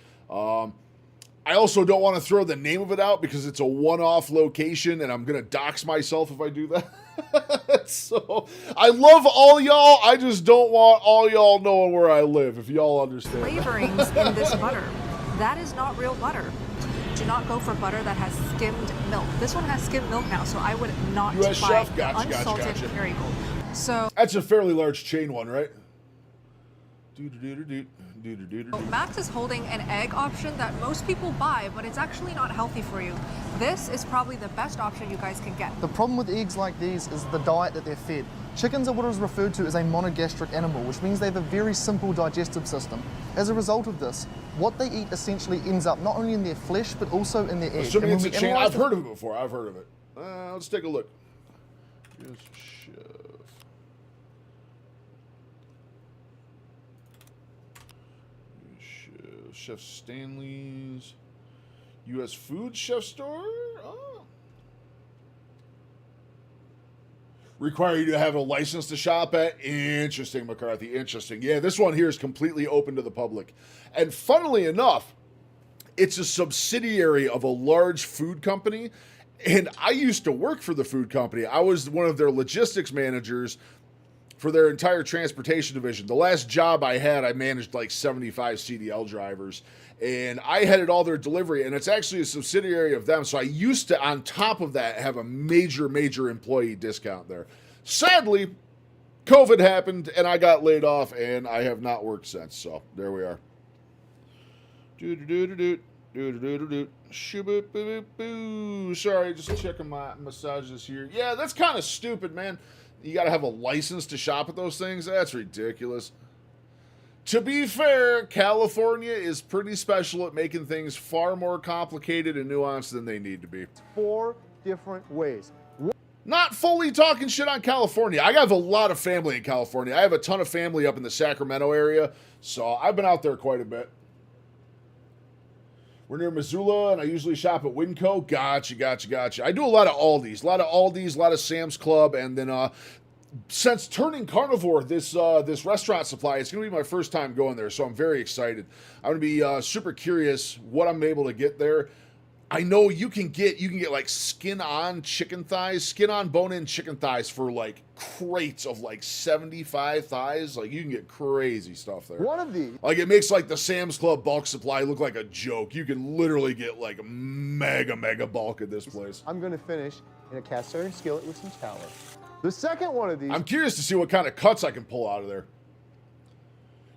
I also don't want to throw the name of it out because it's a one-off location and I'm going to dox myself if I do that. So I love all y'all. I just don't want all y'all knowing where I live, if y'all understand. flavorings in this butter. That is not real butter. Do not go for butter that has skimmed milk. This one has skimmed milk now, so I would not US buy Chef? Gotcha. unsalted Kerrygold. So That's a fairly large chain one, right? Max is holding an egg option that most people buy, but it's actually not healthy for you. This is probably the best option you guys can get. The problem with eggs like these is the diet that they're fed. Chickens are what is referred to as a monogastric animal, which means they have a very simple digestive system. As a result of this, what they eat essentially ends up not only in their flesh, but also in their eggs. Assuming it's a chain. I've heard of it before. I've heard of it. Let's take a look. Here's Chef Stanley's U.S. Food Chef Store. Oh. Require you to have a license to shop at. Interesting, McCarthy. Interesting. Yeah, this one here is completely open to the public. And funnily enough, it's a subsidiary of a large food company. And I used to work for the food company. I was one of their logistics managers for their entire transportation division. The last job I had, I managed like 75 CDL drivers, and I headed all their delivery, and it's actually a subsidiary of them. So I used to, on top of that, have a major employee discount there. Sadly, COVID happened, and I got laid off, and I have not worked since. So there we are. Sorry, just checking my massages here. Yeah, that's kind of stupid, man. You got to have a license to shop at those things? That's ridiculous. To be fair, California is pretty special at making things far more complicated and nuanced than they need to be. 4 different ways. Not fully talking shit on California. I have a lot of family in California. I have a ton of family up in the Sacramento area, so I've been out there quite a bit. We're near Missoula, and I usually shop at Winco. Gotcha. I do a lot of Aldi's, a lot of Sam's Club, and then since turning carnivore, this restaurant supply, it's going to be my first time going there, so I'm very excited. I'm going to be super curious what I'm able to get there. I know you can get like skin-on bone-in chicken thighs for like crates of like 75 thighs. Like you can get crazy stuff there. One of these. Like it makes like the Sam's Club bulk supply look like a joke. You can literally get like a mega bulk at this place. I'm going to finish in a cast iron skillet with some tallow. The second one of these. I'm curious to see what kind of cuts I can pull out of there.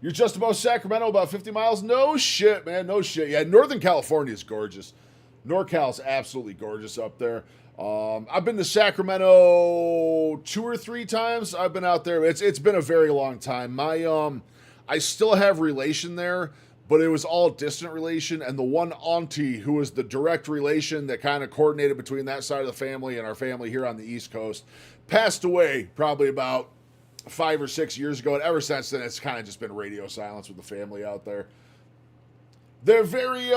You're just above Sacramento, about 50 miles? No shit, man. No shit. Yeah, Northern California is gorgeous. NorCal's absolutely gorgeous up there. I've been to Sacramento 2 or 3 times. I've been out there. It's been a very long time. I still have relation there, but it was all distant relation. And the one auntie who was the direct relation that kind of coordinated between that side of the family and our family here on the East Coast passed away probably about 5 or 6 years ago. And ever since then, it's kind of just been radio silence with the family out there. They're very,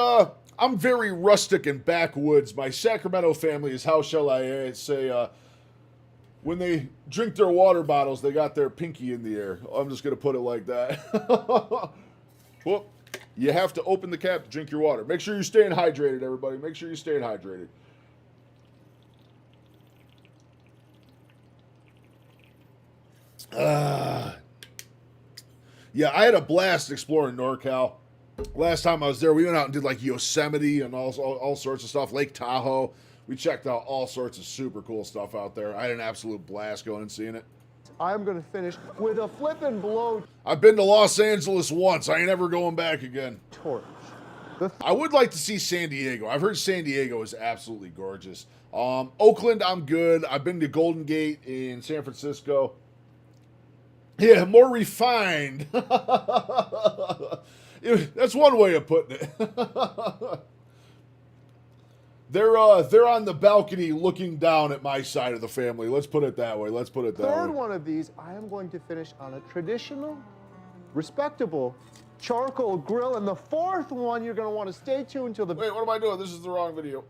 I'm very rustic and backwoods. My Sacramento family is, how shall I say, when they drink their water bottles, they got their pinky in the air. I'm just going to put it like that. Well, you have to open the cap to drink your water. Make sure you're staying hydrated, everybody. Make sure you're staying hydrated. Yeah, I had a blast exploring NorCal. Last time I was there, we went out and did like Yosemite and all sorts of stuff. Lake Tahoe. We checked out all sorts of super cool stuff out there. I had an absolute blast going and seeing it. I'm going to finish with a flippin' blow I've been to Los Angeles once. I ain't ever going back again. torch. I would like to see San Diego. I've heard San Diego is absolutely gorgeous. Oakland, I'm good. I've been to Golden Gate in San Francisco. Yeah, more refined. That's one way of putting it. They're on the balcony looking down at my side of the family. Let's put it that way. Third one of these, I am going to finish on a traditional, respectable charcoal grill. And the fourth one, you're going to want to stay tuned until the... Wait, what am I doing? This is the wrong video.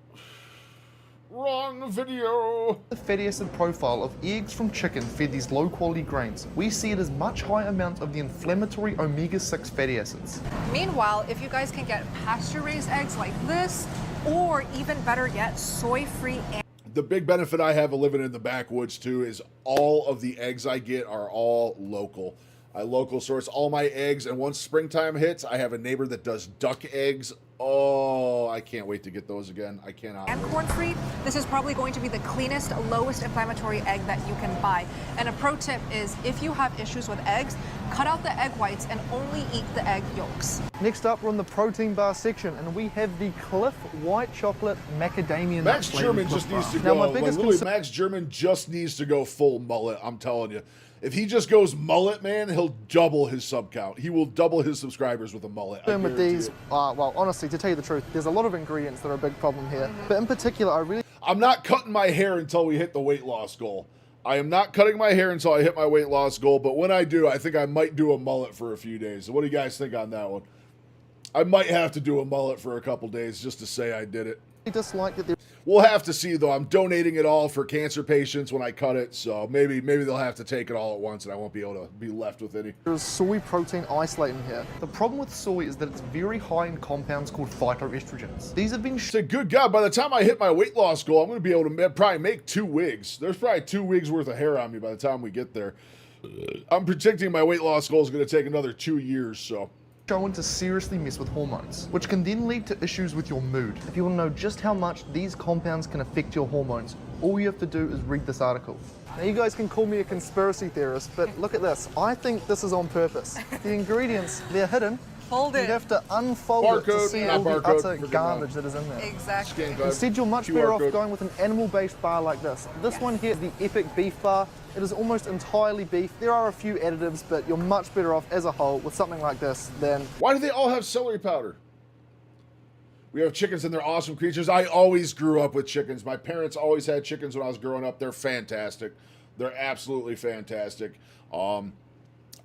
Wrong video. The fatty acid profile of eggs from chicken fed these low-quality grains, we see it as much higher amounts of the inflammatory omega-6 fatty acids. Meanwhile, if you guys can get pasture-raised eggs like this, or even better yet, soy-free and The big benefit I have of living in the backwoods too is all of the eggs I get are all local. I local source all my eggs, and once springtime hits, I have a neighbor that does duck eggs Oh, I can't wait to get those again. I cannot. And corn-free, this is probably going to be the cleanest, lowest inflammatory egg that you can buy. And a pro tip is if you have issues with eggs, cut out the egg whites and only eat the egg yolks. Next up, we're in the protein bar section, and we have the Cliff White Chocolate Macadamia Max Nut German flavored just Clif needs to bar. go. Now, my Like, biggest literally, concern Max German just needs to go full mullet. I'm telling you. If he just goes mullet, man, he'll double his sub count. He will double his subscribers with a mullet. I with guarantee these, it. well, honestly, to tell you the truth, there's a lot of ingredients that are a big problem here. But in particular, I really I'm not cutting my hair until we hit the weight loss goal. I am not cutting my hair until I hit my weight loss goal, but when I do, I think I might do a mullet for a few days. So what do you guys think on that one? I might have to do a mullet for a couple days just to say I did it. dislike that there We'll have to see, though. I'm donating it all for cancer patients when I cut it, so maybe they'll have to take it all at once and I won't be able to be left with any. is soy protein isolate in here. The problem with soy is that it's very high in compounds called phytoestrogens. These have been Say, good God, by the time I hit my weight loss goal, I'm going to be able to probably make 2 wigs. There's probably 2 wigs worth of hair on me by the time we get there. I'm predicting my weight loss goal is going to take another 2 years, so. shown to seriously mess with hormones, which can then lead to issues with your mood. If you want to know just how much these compounds can affect your hormones, all you have to do is read this article. Now you guys can call me a conspiracy theorist, but look at this. I think this is on purpose. The ingredients, they're hidden. Hold You it. have to unfold it to Barcode, see not all the barcode, utter forget garbage that. that is in there. Exactly. Scan code, Instead, you're much QR better off code. going with an animal-based bar like this. This one here is the Epic Beef Bar. It is almost entirely beef. There are a few additives, but you're much better off as a whole with something like this than Why do they all have celery powder? We have chickens and they're awesome creatures. I always grew up with chickens. My parents always had chickens when I was growing up. They're fantastic. They're absolutely fantastic.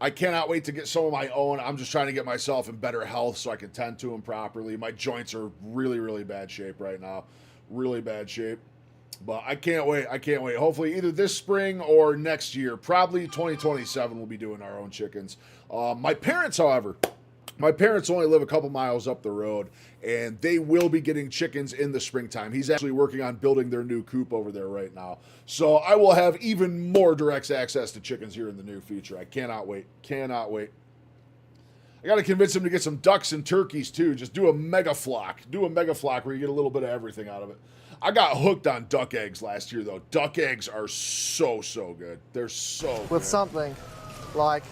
I cannot wait to get some of my own. I'm just trying to get myself in better health so I can tend to them properly. My joints are really, really bad shape right now. Really bad shape. But I can't wait. I can't wait. Hopefully either this spring or next year. Probably 2027 we'll be doing our own chickens. My parents, however, my parents only live a couple miles up the road, and they will be getting chickens in the springtime. He's actually working on building their new coop over there right now. So I will have even more direct access to chickens here in the near future. I cannot wait. Cannot wait. I got to convince him to get some ducks and turkeys too. Just do a mega flock. Do a mega flock where you get a little bit of everything out of it. I got hooked on duck eggs last year, though. Duck eggs are so good. They're so with good. something like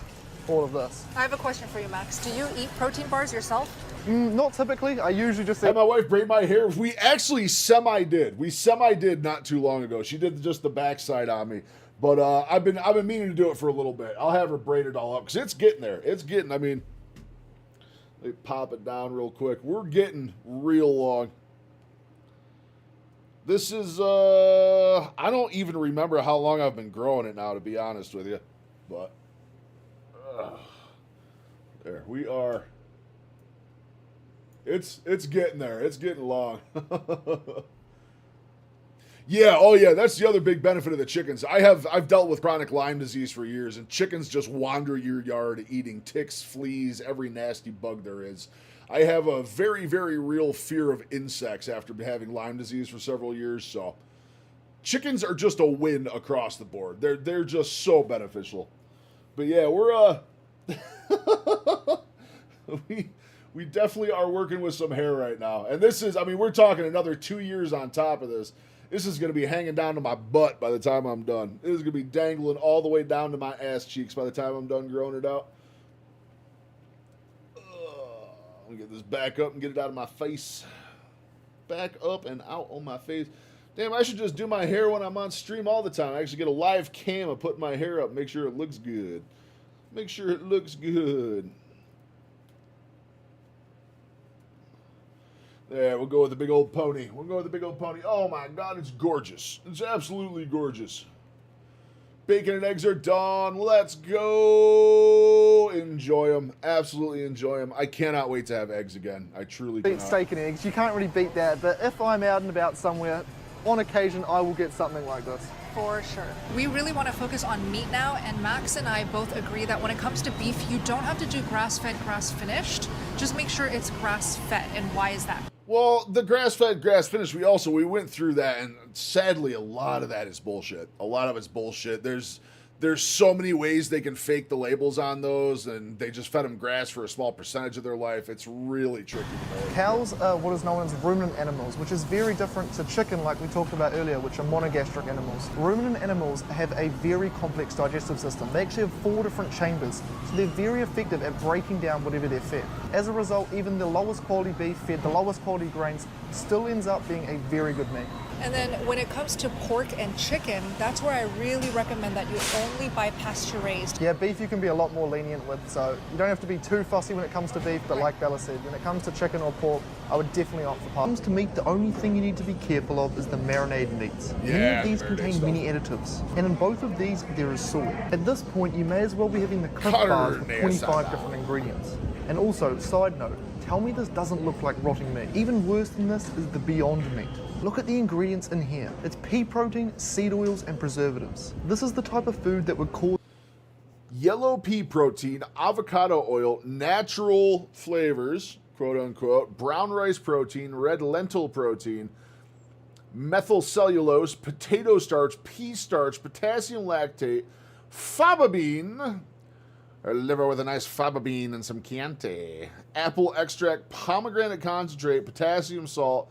all of this. I have a question for you, Max. Do you eat protein bars yourself? Not typically. I usually just Had my wife braid my hair. We actually semi-did. We semi-did not too long ago. She did just the backside on me. But I've been meaning to do it for a little bit. I'll have her braid it all up because it's getting there. It's getting, I mean, let me pop it down real quick. We're getting real long. This is, I don't even remember how long I've been growing it now, to be honest with you. But, there we are. It's getting there. It's getting long. Yeah, oh yeah, that's the other big benefit of the chickens. I've dealt with chronic Lyme disease for years, and chickens just wander your yard eating ticks, fleas, every nasty bug there is. I have a very, very real fear of insects after having Lyme disease for several years, so chickens are just a win across the board. They're just so beneficial. But yeah, we're we definitely are working with some hair right now. And this is, I mean, we're talking another 2 years on top of this. This is going to be hanging down to my butt by the time I'm done. This is going to be dangling all the way down to my ass cheeks by the time I'm done growing it out. Let me get this back up and get it out of my face. Back up and out on my face. Damn, I should just do my hair when I'm on stream all the time. I actually get a live cam and put my hair up, make sure it looks good. Make sure it looks good. There, we'll go with the big old pony. We'll go with the big old pony. Oh my God, it's gorgeous. It's absolutely gorgeous. Bacon and eggs are done. Let's go. Enjoy them. Absolutely enjoy them. I cannot wait to have eggs again. I truly Beat cannot. steak and eggs. You can't really beat that. But if I'm out and about somewhere, on occasion, I will get something like this. For sure. We really want to focus on meat now, and Max and I both agree that when it comes to beef, you don't have to do grass-fed, grass-finished. Just make sure it's grass-fed. And why is that? Well, the grass-fed, grass-finished, we went through that, and sadly, a lot of that is bullshit. A lot of it's bullshit. There's there's so many ways they can fake the labels on those, and they just fed them grass for a small percentage of their life. It's really tricky to know. Cows are what is known as ruminant animals, which is very different to chicken, like we talked about earlier, which are monogastric animals. Ruminant animals have a very complex digestive system. They actually have 4 different chambers, so they're very effective at breaking down whatever they're fed. As a result, even the lowest quality beef fed the lowest quality grains still ends up being a very good meat. And then when it comes to pork and chicken, that's where I really recommend that you only buy pasture raised. Yeah, beef you can be a lot more lenient with, so you don't have to be too fussy when it comes to beef, but like Bella said, when it comes to chicken or pork, I would definitely opt for pasture. When it comes to meat, the only thing you need to be careful of is the marinated meats. Many Yeah, of these marinade contain stuff. many additives, and in both of these, there is soy. At this point, you may as well be having the Cliff Cutter bars with nasty 25 now. different ingredients. And also, side note, tell me this doesn't look like rotting meat. Even worse than this is the Beyond Meat. Look at the ingredients in here. It's pea protein, seed oils, and preservatives. This is the type of food that would cause Yellow pea protein, avocado oil, natural flavors, quote unquote, brown rice protein, red lentil protein, methyl cellulose, potato starch, pea starch, potassium lactate, faba bean, or liver with a nice faba bean and some Chianti, apple extract, pomegranate concentrate, potassium salt.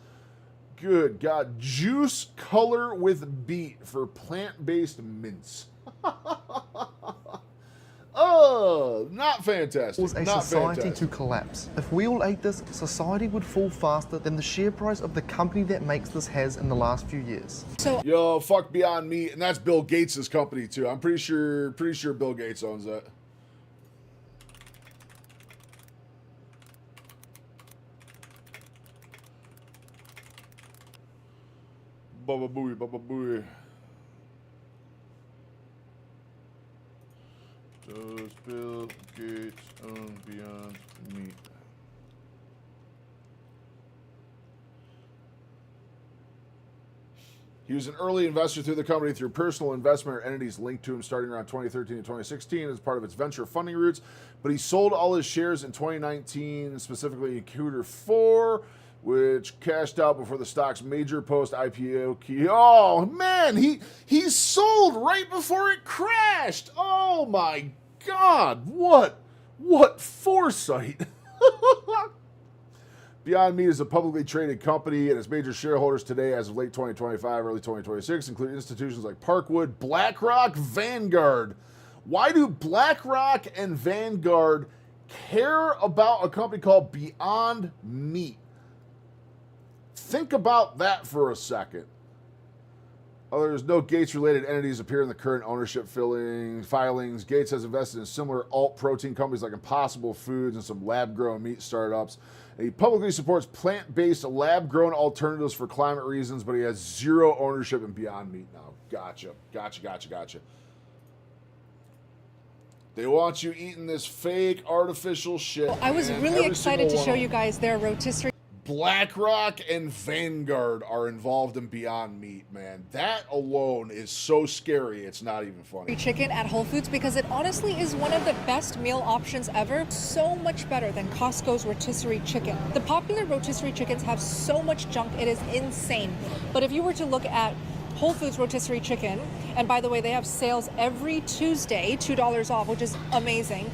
Good God, juice color with beet for plant-based mints. Oh, not fantastic. a Not society fantastic. to collapse. If we all ate this, society would fall faster than the share price of the company that makes this has in the last few years. So Yo, fuck Beyond Meat, and that's Bill Gates' company too. I'm pretty sure Bill Gates owns that. Baba booey, baba booey. Does Bill Gates own Beyond Meat? He was an early investor through the company through personal investment or entities linked to him starting around 2013 and 2016 as part of its venture funding routes. But he sold all his shares in 2019, specifically in Q4, which cashed out before the stock's major post-IPO key. Oh, man, he sold right before it crashed. Oh, my God. What foresight. Beyond Meat is a publicly traded company, and its major shareholders today, as of late 2025, early 2026, include institutions like Parkwood, BlackRock, Vanguard. Why do BlackRock and Vanguard care about a company called Beyond Meat? Think about that for a second. Others, no Gates-related entities appear in the current ownership filings. Gates has invested in similar alt protein companies like Impossible Foods and some lab-grown meat startups. And he publicly supports plant-based lab-grown alternatives for climate reasons, but he has zero ownership in Beyond Meat now. Gotcha. They want you eating this fake artificial shit. I was man. really Every excited to single show one. you guys their rotisserie BlackRock and Vanguard are involved in Beyond Meat, man. That alone is so scary, it's not even funny. chicken at Whole Foods because it honestly is one of the best meal options ever. So much better than Costco's rotisserie chicken. The popular rotisserie chickens have so much junk, it is insane. But if you were to look at Whole Foods rotisserie chicken, and by the way, they have sales every Tuesday, $2 off, which is amazing.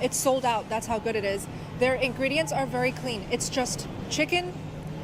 It's sold out, that's how good it is. Their ingredients are very clean. It's just chicken,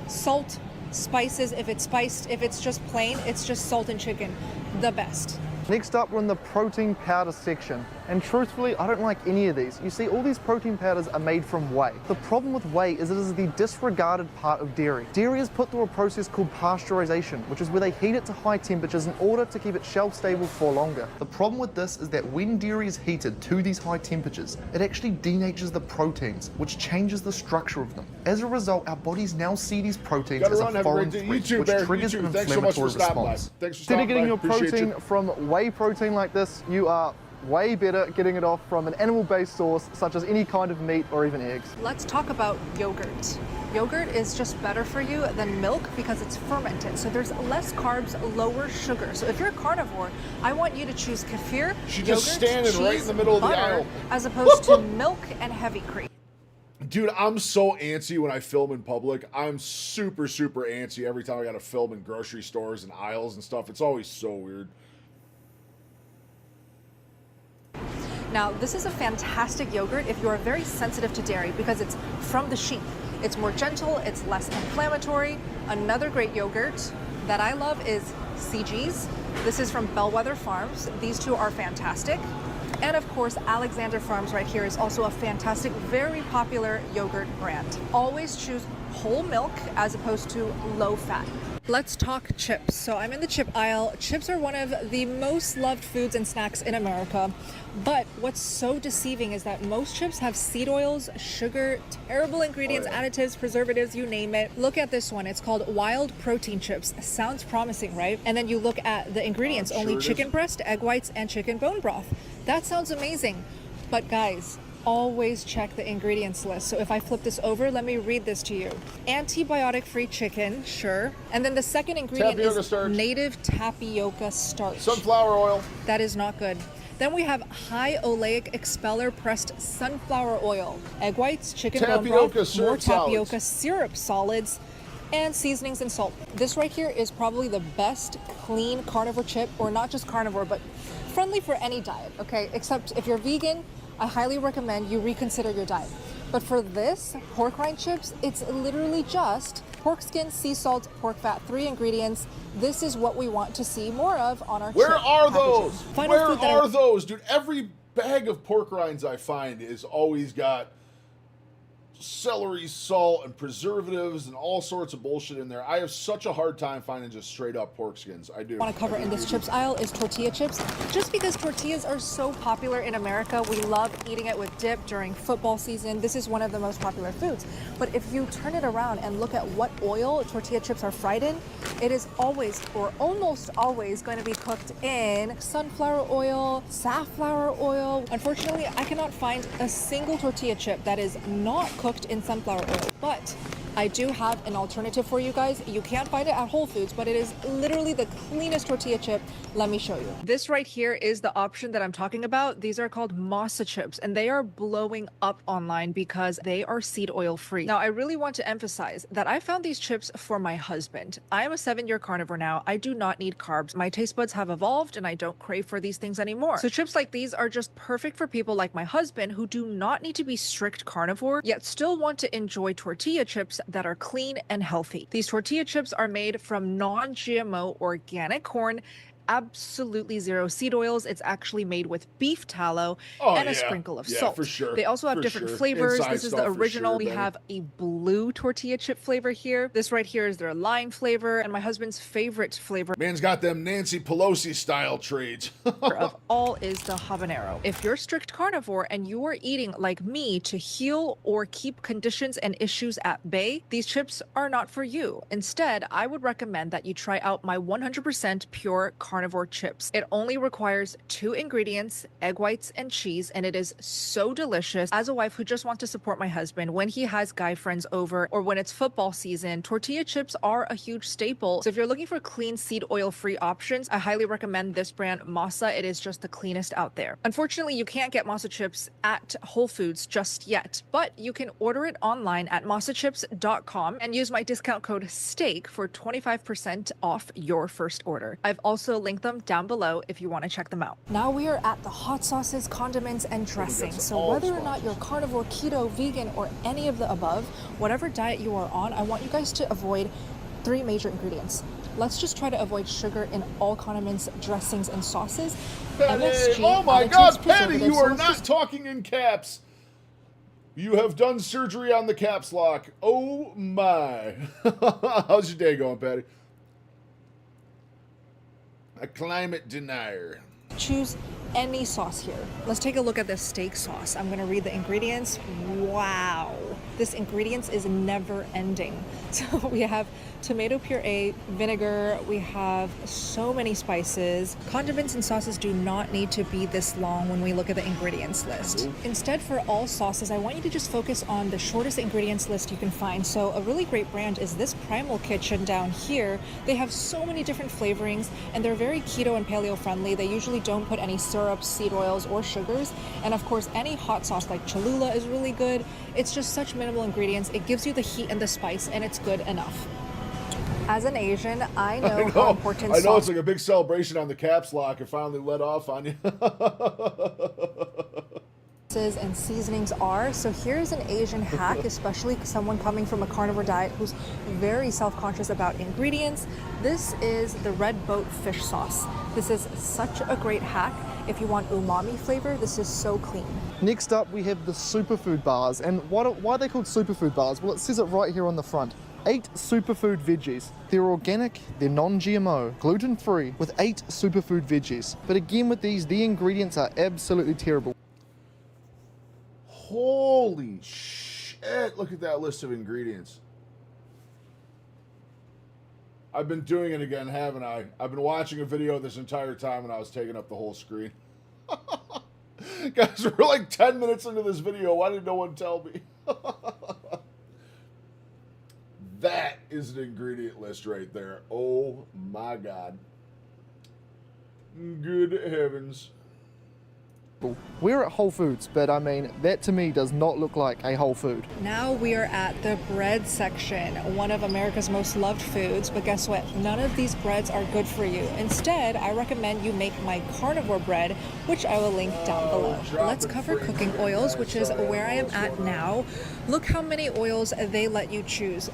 salt, spices. If it's spiced, if it's just plain, it's just salt and chicken. The best. Next up, we're in the protein powder section. And truthfully, I don't like any of these. You see, all these protein powders are made from whey. The problem with whey is it is the disregarded part of dairy. Dairy is put through a process called pasteurization, which is where they heat it to high temperatures in order to keep it shelf stable for longer. The problem with this is that when dairy is heated to these high temperatures, it actually denatures the proteins, which changes the structure of them. As a result, our bodies now see these proteins Gotta as run, a have a foreign great threat, day. YouTube, which Bear. triggers an YouTube. Thanks so much for inflammatory stopping by. response. Thanks for Instead stopping of getting by. your Appreciate protein you. from whey protein like this, you are way better getting it off from an animal-based source, such as any kind of meat or even eggs. Let's talk about yogurt. Yogurt is just better for you than milk because it's fermented. So there's less carbs, lower sugar. So if you're a carnivore, I want you to choose kefir, She yogurt, just standing right in cheese, the middle of the butter, aisle. as opposed to milk and heavy cream. Dude, I'm so antsy when I film in public. I'm super antsy every time I gotta film in grocery stores and aisles and stuff. It's always so weird. Now, this is a fantastic yogurt if you are very sensitive to dairy because it's from the sheep. It's more gentle, it's less inflammatory. Another great yogurt that I love is CG's. This is from Bellwether Farms. These two are fantastic. And of course, Alexander Farms right here is also a fantastic, very popular yogurt brand. Always choose whole milk as opposed to low fat. Let's talk chips. So I'm in the chip aisle. Chips are one of the most loved foods and snacks in America. But what's so deceiving is that most chips have seed oils, sugar, terrible ingredients, additives, preservatives, you name it. Look at this one. It's called Wild Protein Chips. Sounds promising, right? And then you look at the ingredients, only chicken breast, egg whites, and chicken bone broth. That sounds amazing. But guys, always check the ingredients list. So if I flip this over, let me read this to you. Antibiotic-free chicken, sure. And then the second ingredient Tapioca is starch. native tapioca starch. Sunflower oil. That is not good. Then we have high oleic expeller pressed sunflower oil, egg whites, chicken bone Tapioca broth, syrup more tapioca solids. syrup solids, and seasonings and salt. This right here is probably the best clean carnivore chip, or not just carnivore, but friendly for any diet, okay? Except if you're vegan, I highly recommend you reconsider your diet. But for this, pork rind chips, it's literally just pork skin, sea salt, pork fat, 3 ingredients. This is what we want to see more of on our Where chip are packaging. those? Final Where food that are those, dude? Every bag of pork rinds I find is always got celery, salt, and preservatives and all sorts of bullshit in there. I have such a hard time finding just straight up pork skins. I do. Want to cover in this chips aisle is tortilla chips. Just because tortillas are so popular in America, we love eating it with dip during football season. This is one of the most popular foods. But if you turn it around and look at what oil tortilla chips are fried in, it is always or almost always going to be cooked in sunflower oil, safflower oil. Unfortunately, I cannot find a single tortilla chip that is not cooked in sunflower oil, but I do have an alternative for you guys. You can't find it at Whole Foods, but it is literally the cleanest tortilla chip. Let me show you. This right here is the option that I'm talking about. These are called masa chips, and they are blowing up online because they are seed oil free. Now, I really want to emphasize that I found these chips for my husband. I am a 7-year carnivore now. I do not need carbs. My taste buds have evolved, and I don't crave for these things anymore. So chips like these are just perfect for people like my husband who do not need to be strict carnivore, yet still want to enjoy tortilla chips that are clean and healthy. These tortilla chips are made from non-GMO organic corn, absolutely 0 seed oils. It's actually made with beef tallow and a sprinkle of salt. For sure. They also have different flavors. Inside this is the stuff for original. sure, we baby. have a blue tortilla chip flavor here. This right here is their lime flavor, and my husband's favorite flavor Man's got them Nancy Pelosi style trades. of all is the habanero. If you're strict carnivore and you are eating like me to heal or keep conditions and issues at bay, these chips are not for you. Instead, I would recommend that you try out my 100% pure carnivore chips. It only requires 2 ingredients, egg whites and cheese, and it is so delicious. As a wife who just wants to support my husband when he has guy friends over or when it's football season, tortilla chips are a huge staple. So if you're looking for clean seed oil free options, I highly recommend this brand Masa. It is just the cleanest out there. Unfortunately, you can't get Masa chips at Whole Foods just yet, but you can order it online at masachips.com and use my discount code STEAK for 25% off your first order. I've also linked them down below if you want to check them out. Now we are at the hot sauces, condiments, and dressings. So whether or not you're carnivore, keto, vegan, or any of the above, whatever diet you are on, I want you guys to avoid 3 major ingredients. Let's just try to avoid sugar in all condiments, dressings, and sauces. MSG, Oh my additives, God, Patty, preservatives. you So are let's not just talking in caps. You have done surgery on the caps lock. Oh my. How's your day going, Patty? A climate denier. choose any sauce here. Let's take a look at this steak sauce. I'm gonna read the ingredients. Wow. This ingredients is never ending. So we have tomato puree, vinegar, we have so many spices. Condiments and sauces do not need to be this long when we look at the ingredients list. Instead, for all sauces, I want you to just focus on the shortest ingredients list you can find. So a really great brand is this Primal Kitchen down here. They have so many different flavorings and they're very keto and paleo friendly. They usually don't put any syrups, seed oils, or sugars. And of course, any hot sauce like Cholula is really good. It's just such minimal ingredients. It gives you the heat and the spice, and it's good enough. As an Asian, I know how important I know sauce it's like a big celebration on the caps lock. It finally let off on you. sauces and seasonings are. So here's an Asian hack, especially someone coming from a carnivore diet who's very self-conscious about ingredients. This is the red boat fish sauce. This is such a great hack. If you want umami flavor, this is so clean. Next up, we have the superfood bars. And why are they called superfood bars? Well, it says it right here on the front. 8 superfood veggies. They're organic, they're non-GMO, gluten-free, with 8 superfood veggies. But again, with these, the ingredients are absolutely terrible. Holy shit, look at that list of ingredients. I've been doing it again, haven't I? I've been watching a video this entire time and I was taking up the whole screen. Guys, we're like 10 minutes into this video. Why did no one tell me? That is an ingredient list right there. Oh my God. Good heavens. We're at Whole Foods, but I mean, that to me does not look like a whole food. Now we are at the bread section, one of America's most loved foods, but guess what? None of these breads are good for you. Instead, I recommend you make my carnivore bread, which I will link down below. Let's cover cooking oils, which is where I am at now. Look how many oils they let you choose.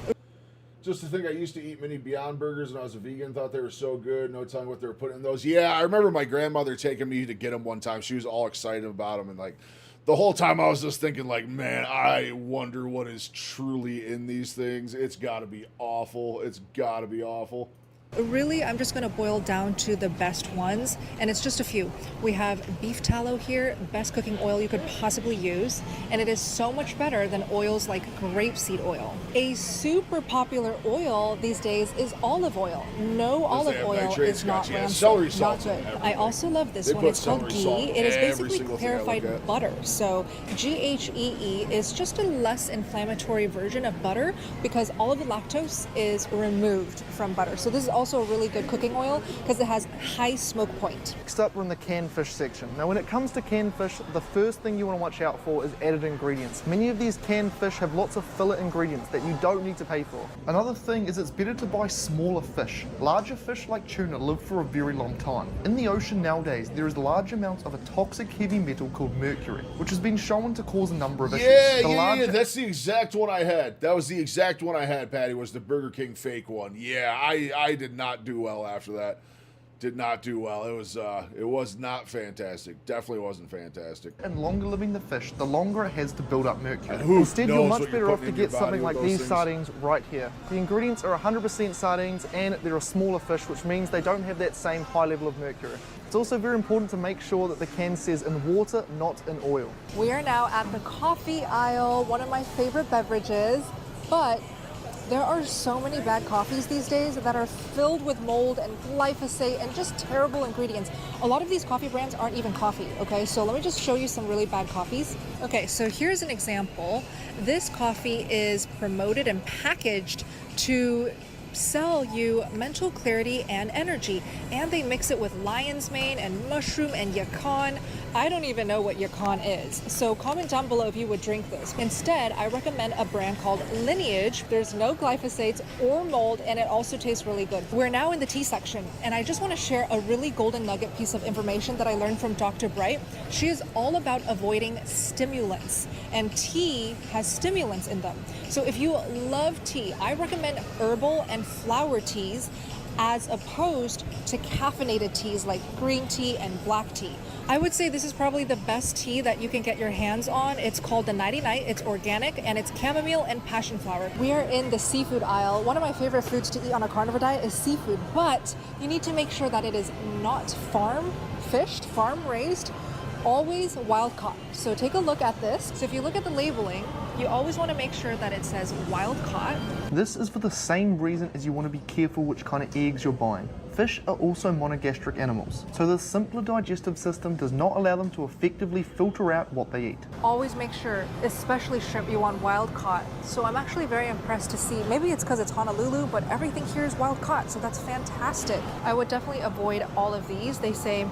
Just to think, I used to eat mini Beyond Burgers when I was a vegan. Thought they were so good. No telling what they were putting in those. Yeah, I remember my grandmother taking me to get them one time. She was all excited about them. And, like, the whole time I was just thinking, like, man, I wonder what is truly in these things. It's got to be awful. It's got to be awful. Really, I'm just going to boil down to the best ones, and it's just a few. We have beef tallow here, best cooking oil you could possibly use, and it is so much better than oils like grapeseed oil. A super popular oil these days is olive oil. No olive oil is not rancid, celery not salt's good. in everything. I also love this They one. put It's called celery salt ghee. in It is every basically single thing I look clarified at. butter. So GHEE is just a less inflammatory version of butter because all of the lactose is removed from butter. So this is also a really good cooking oil because it has high smoke point. Next up, we're in the canned fish section. Now, when it comes to canned fish, the first thing you want to watch out for is added ingredients. Many of these canned fish have lots of filler ingredients that you don't need to pay for. Another thing is it's better to buy smaller fish. Larger fish like tuna live for a very long time. In the ocean nowadays, there is large amounts of a toxic heavy metal called mercury, which has been shown to cause a number of issues. Yeah. That's the exact one I had. That was the exact one I had, Patty, was the Burger King fake one. Yeah, I did not do well after that. Did not do well. It was not fantastic. Definitely wasn't fantastic. And longer living the fish, the longer it has to build up mercury. Who Instead, you're knows much what you're better off putting to in your get something body like with those these things. sardines right here. The ingredients are 100% sardines and they're a smaller fish, which means they don't have that same high level of mercury. It's also very important to make sure that the can says in water, not in oil. We are now at the coffee aisle, one of my favorite beverages, but there are so many bad coffees these days that are filled with mold and glyphosate and just terrible ingredients. A lot of these coffee brands aren't even coffee, okay? So let me just show you some really bad coffees. Okay, so here's an example. This coffee is promoted and packaged to sell you mental clarity and energy, and they mix it with lion's mane and mushroom and yacon. I don't even know what yacon is, so comment down below if you would drink this. Instead, I recommend a brand called Lineage. There's no glyphosates or mold, and it also tastes really good. We're now in the tea section, and I just want to share a really golden nugget piece of information that I learned from Dr. Bright. She is all about avoiding stimulants, and tea has stimulants in them. So if you love tea, I recommend herbal and flower teas as opposed to caffeinated teas like green tea and black tea. I would say this is probably the best tea that you can get your hands on. It's called the Nighty Night. It's organic and it's chamomile and passion flower. We are in the seafood aisle. One of my favorite foods to eat on a carnivore diet is seafood, but you need to make sure that it is not farm fished, farm raised, always wild caught. So take a look at this. So if you look at the labeling, you always want to make sure that it says wild caught. This is for the same reason as you want to be careful which kind of eggs you're buying. Fish are also monogastric animals, so the simpler digestive system does not allow them to effectively filter out what they eat. Always make sure, especially shrimp, you want wild caught. So I'm actually very impressed to see, maybe it's because it's Honolulu, but everything here is wild caught, so that's fantastic. I would definitely avoid all of these. They say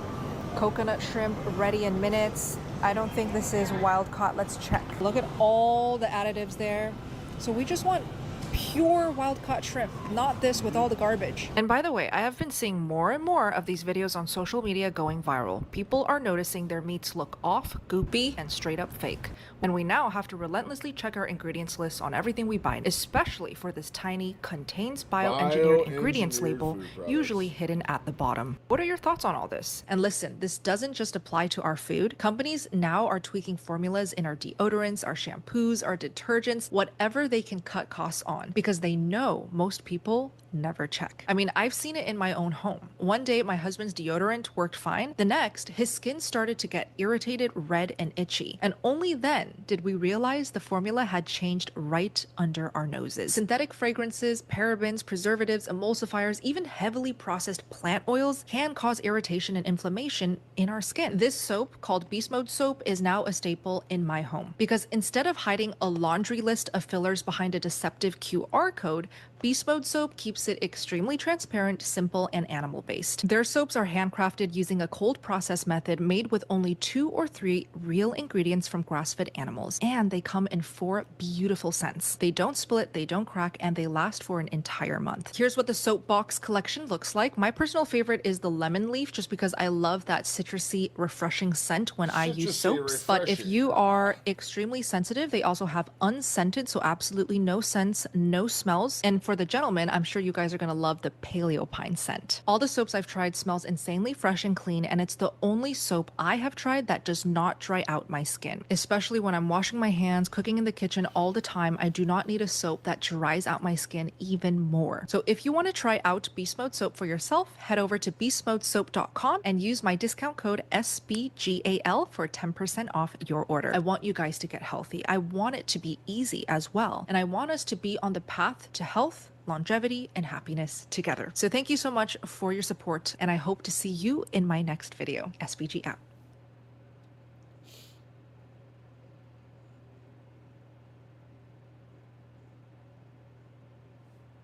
coconut shrimp ready in minutes. I don't think this is wild caught. Let's check. Look at all the additives there. So we just want pure wild-caught shrimp, not this with all the garbage. And by the way, I have been seeing more and more of these videos on social media going viral. People are noticing their meats look off, goopy, and straight up fake. And we now have to relentlessly check our ingredients lists on everything we buy, especially for this tiny contains bioengineered ingredients label, usually hidden at the bottom. What are your thoughts on all this? And listen, this doesn't just apply to our food. Companies now are tweaking formulas in our deodorants, our shampoos, our detergents, whatever they can cut costs on, because they know most people never check. I mean, I've seen it in my own home. One day, my husband's deodorant worked fine. The next, his skin started to get irritated, red, and itchy. And only then did we realize the formula had changed right under our noses. Synthetic fragrances, parabens, preservatives, emulsifiers, even heavily processed plant oils can cause irritation and inflammation in our skin. This soap, called Beast Mode soap, is now a staple in my home because instead of hiding a laundry list of fillers behind a deceptive QR code, Beast Mode soap keeps it extremely transparent, simple, and animal-based. Their soaps are handcrafted using a cold process method made with only 2 or 3 real ingredients from grass-fed animals, and they come in 4 beautiful scents. They don't split, they don't crack, and they last for an entire month. Here's what the soap box collection looks like. My personal favorite is the lemon leaf, just because I love that citrusy, refreshing scent when I use soaps. But if you are extremely sensitive, they also have unscented, so absolutely no scents, no smells. And for the gentlemen, I'm sure you guys are gonna love the paleo pine scent. All the soaps I've tried smells insanely fresh and clean, and it's the only soap I have tried that does not dry out my skin. Especially when I'm washing my hands, cooking in the kitchen all the time, I do not need a soap that dries out my skin even more. So if you want to try out Beast Mode soap for yourself, head over to beastmodesoap.com and use my discount code SBGAL for 10% off your order. I want you guys to get healthy. I want it to be easy as well. And I want us to be on the path to health, longevity, and happiness together. So thank you so much for your support, and I hope to see you in my next video. SBG out.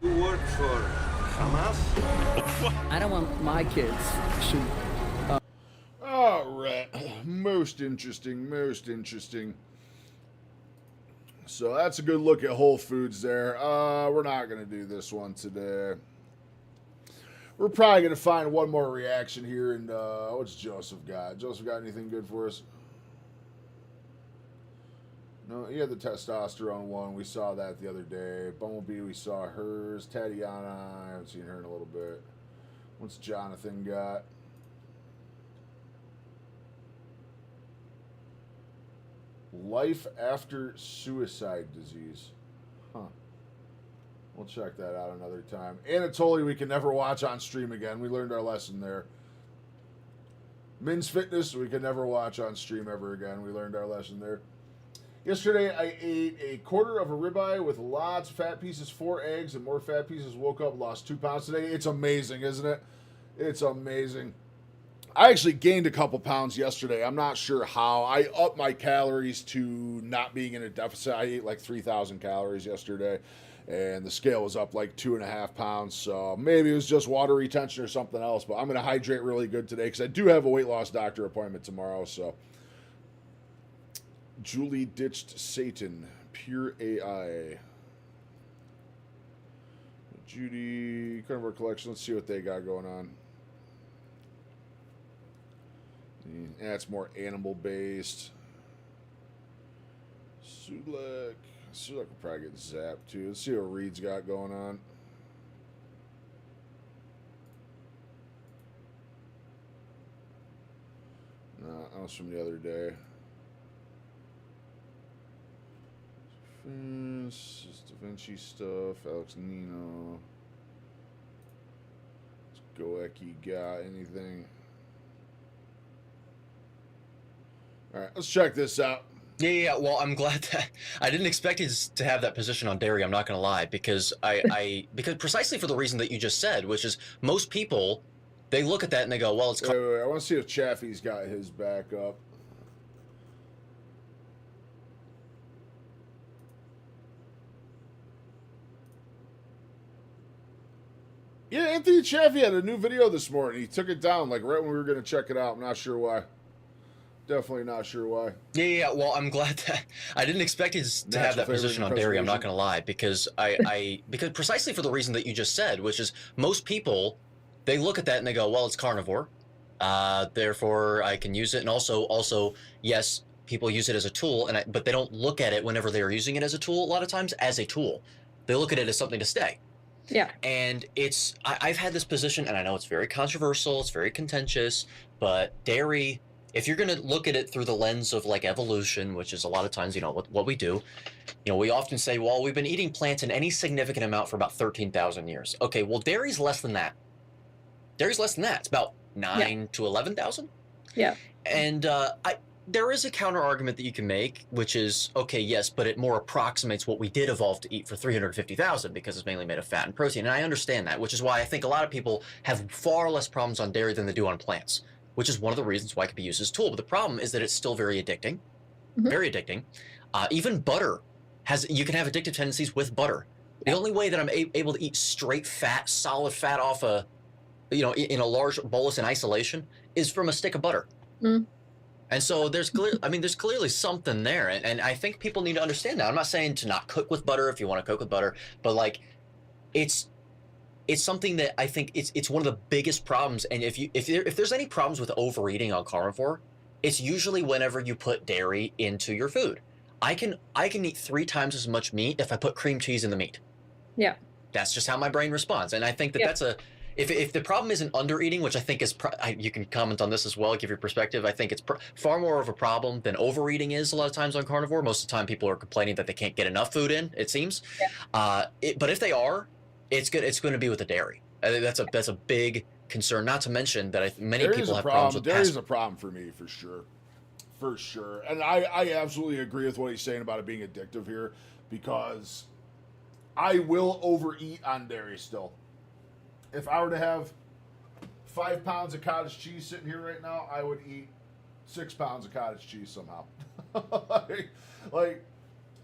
You work for Hamas? I don't want my kids to shoot. All right. Most interesting, most interesting. So that's a good look at Whole Foods there. We're not going to do this one today. We're probably going to find one more reaction here. And what's Joseph got? Joseph got anything good for us? No, he had the testosterone one. We saw that the other day. Bumblebee, we saw hers. Tatiana, I haven't seen her in a little bit. What's Jonathan got? Life after suicide disease. Huh. We'll check that out another time. Anatoly, we can never watch on stream again. We learned our lesson there. Men's Fitness, we can never watch on stream ever again. We learned our lesson there. Yesterday, I ate a quarter of a ribeye with lots of fat pieces, 4 eggs, and more fat pieces. Woke up, lost 2 pounds today. It's amazing, isn't it? It's amazing. I actually gained a couple pounds yesterday. I'm not sure how. I upped my calories to not being in a deficit. I ate like 3,000 calories yesterday, and the scale was up like 2.5 pounds. So maybe it was just water retention or something else, but I'm going to hydrate really good today because I do have a weight loss doctor appointment tomorrow. So Julie ditched Satan, pure AI. Judy, Carnivore Collection. Let's see what they got going on. Yeah, it's more animal-based. Sulek will probably get zapped, too. Let's see what Reed's got going on. No, that was from the other day. This is Da Vinci stuff. Alex Nino. Goecki got anything? All right, let's check this out. Yeah. Well, I'm glad that I didn't expect it to have that position on dairy. I'm not going to lie, because because precisely for the reason that you just said, which is most people, they look at that and they go, well, it's. Wait. I want to see if Chaffee's got his back up. Yeah, Anthony Chaffee had a new video this morning. He took it down like right when we were going to check it out. I'm not sure why. Definitely not sure why. Yeah. Well, I'm glad that I didn't expect it to have Natural that position on flavoring and dairy. I'm not preservation. going to lie, because because precisely for the reason that you just said, which is most people, they look at that and they go, well, it's carnivore, therefore I can use it, and also yes, people use it as a tool, but they don't look at it whenever they're using it as a tool. A lot of times as a tool, they look at it as something to stay. Yeah. And I've had this position, and I know it's very controversial, it's very contentious, but dairy, if you're going to look at it through the lens of like evolution, which is a lot of times, what we do, we often say, well, we've been eating plants in any significant amount for about 13,000 years. Okay, well, dairy's less than that. Dairy's less than that. It's about 9 to 11,000. Yeah. And there is a counter argument that you can make, which is, okay, yes, but it more approximates what we did evolve to eat for 350,000 because it's mainly made of fat and protein. And I understand that, which is why I think a lot of people have far less problems on dairy than they do on plants, which is one of the reasons why it can be used as a tool. But the problem is that it's still very addicting, very addicting. Even butter you can have addictive tendencies with butter. The only way that I'm able to eat straight fat, solid fat off in a large bolus in isolation is from a stick of butter. And so there's clearly something there, and I think people need to understand that. I'm not saying to not cook with butter if you want to cook with butter, but like, it's something that I think it's one of the biggest problems. And if there's any problems with overeating on carnivore, it's usually whenever you put dairy into your food. I can eat 3 times as much meat if I put cream cheese in the meat. Yeah. That's just how my brain responds, and I think that that's a. If the problem isn't under eating, which I think is, you can comment on this as well, give your perspective. I think it's far more of a problem than overeating is a lot of times on carnivore. Most of the time, people are complaining that they can't get enough food in. It seems, but if they are, it's good. It's going to be with the dairy. I think that's a big concern. Not to mention that many people have problems with dairy is a problem for me for sure. And I absolutely agree with what he's saying about it being addictive here, because I will overeat on dairy still. If I were to have 5 pounds of cottage cheese sitting here right now, I would eat 6 pounds of cottage cheese somehow. like,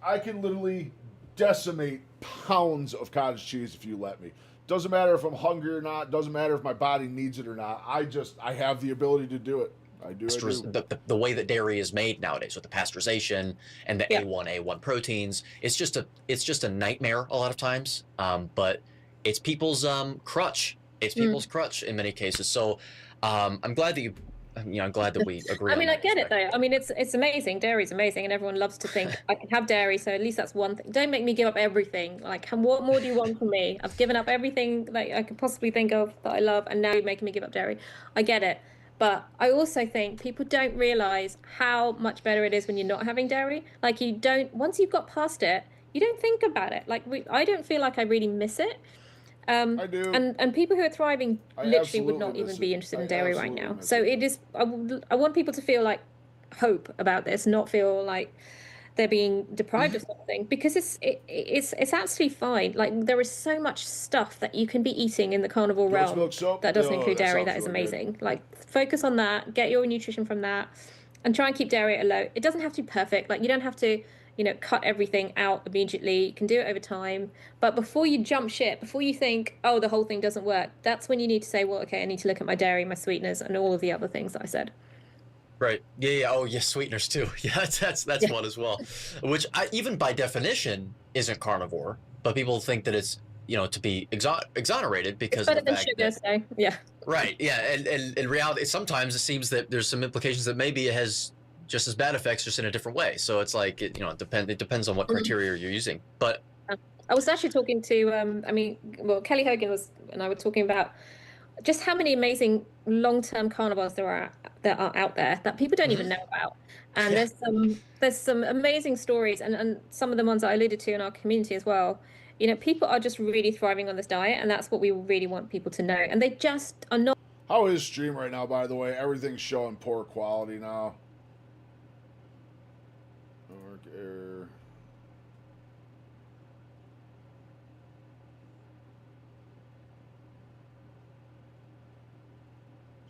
I can literally decimate pounds of cottage cheese if you let me. Doesn't matter if I'm hungry or not. Doesn't matter if my body needs it or not. I have the ability to do it. I do. The way that dairy is made nowadays with the pasteurization and the A1 proteins, it's just a nightmare a lot of times. But it's people's crutch. It's people's crutch in many cases. So I'm glad that I'm glad that we agree. I mean, on I get it though. I mean, it's amazing. Dairy's amazing, and everyone loves to think I can have dairy, so at least that's one thing. Don't make me give up everything. Like, what more do you want from me? I've given up everything that I could possibly think of that I love, and now you're making me give up dairy. I get it. But I also think people don't realize how much better it is when you're not having dairy. Like, once you've got past it, you don't think about it. Like, I don't feel like I really miss it. I do. And people who are thriving literally would not even be interested in dairy right now. So it is. I want people to feel like hope about this, not feel like they're being deprived of something, because it's absolutely fine. Like, there is so much stuff that you can be eating in the carnivore realm that doesn't include dairy. That is amazing. Good. Like, focus on that, get your nutrition from that, and try and keep dairy at a low. It doesn't have to be perfect. Like, you don't have to, cut everything out immediately. You can do it over time. But before you jump ship, before you think, oh, the whole thing doesn't work, that's when you need to say, well, okay, I need to look at my dairy, my sweeteners, and all of the other things that I said. Right. Yeah. Oh, yes. Sweeteners too. Yeah, that's one as well, which even by definition isn't carnivore, but people think that it's, to be exonerated because it's better of the than fact sugar, so yeah. Right. Yeah. And in reality, sometimes it seems that there's some implications that maybe it has just as bad effects, just in a different way. So it's like, it depends on what criteria you're using. But I was actually talking to, Kelly Hogan and I were talking about just how many amazing long-term carnivores there are out there that people don't even know about. And there's some amazing stories, and some of the ones that I alluded to in our community as well. People are just really thriving on this diet, and that's what we really want people to know. And they just are not. How is stream right now, by the way? Everything's showing poor quality now. Dark air.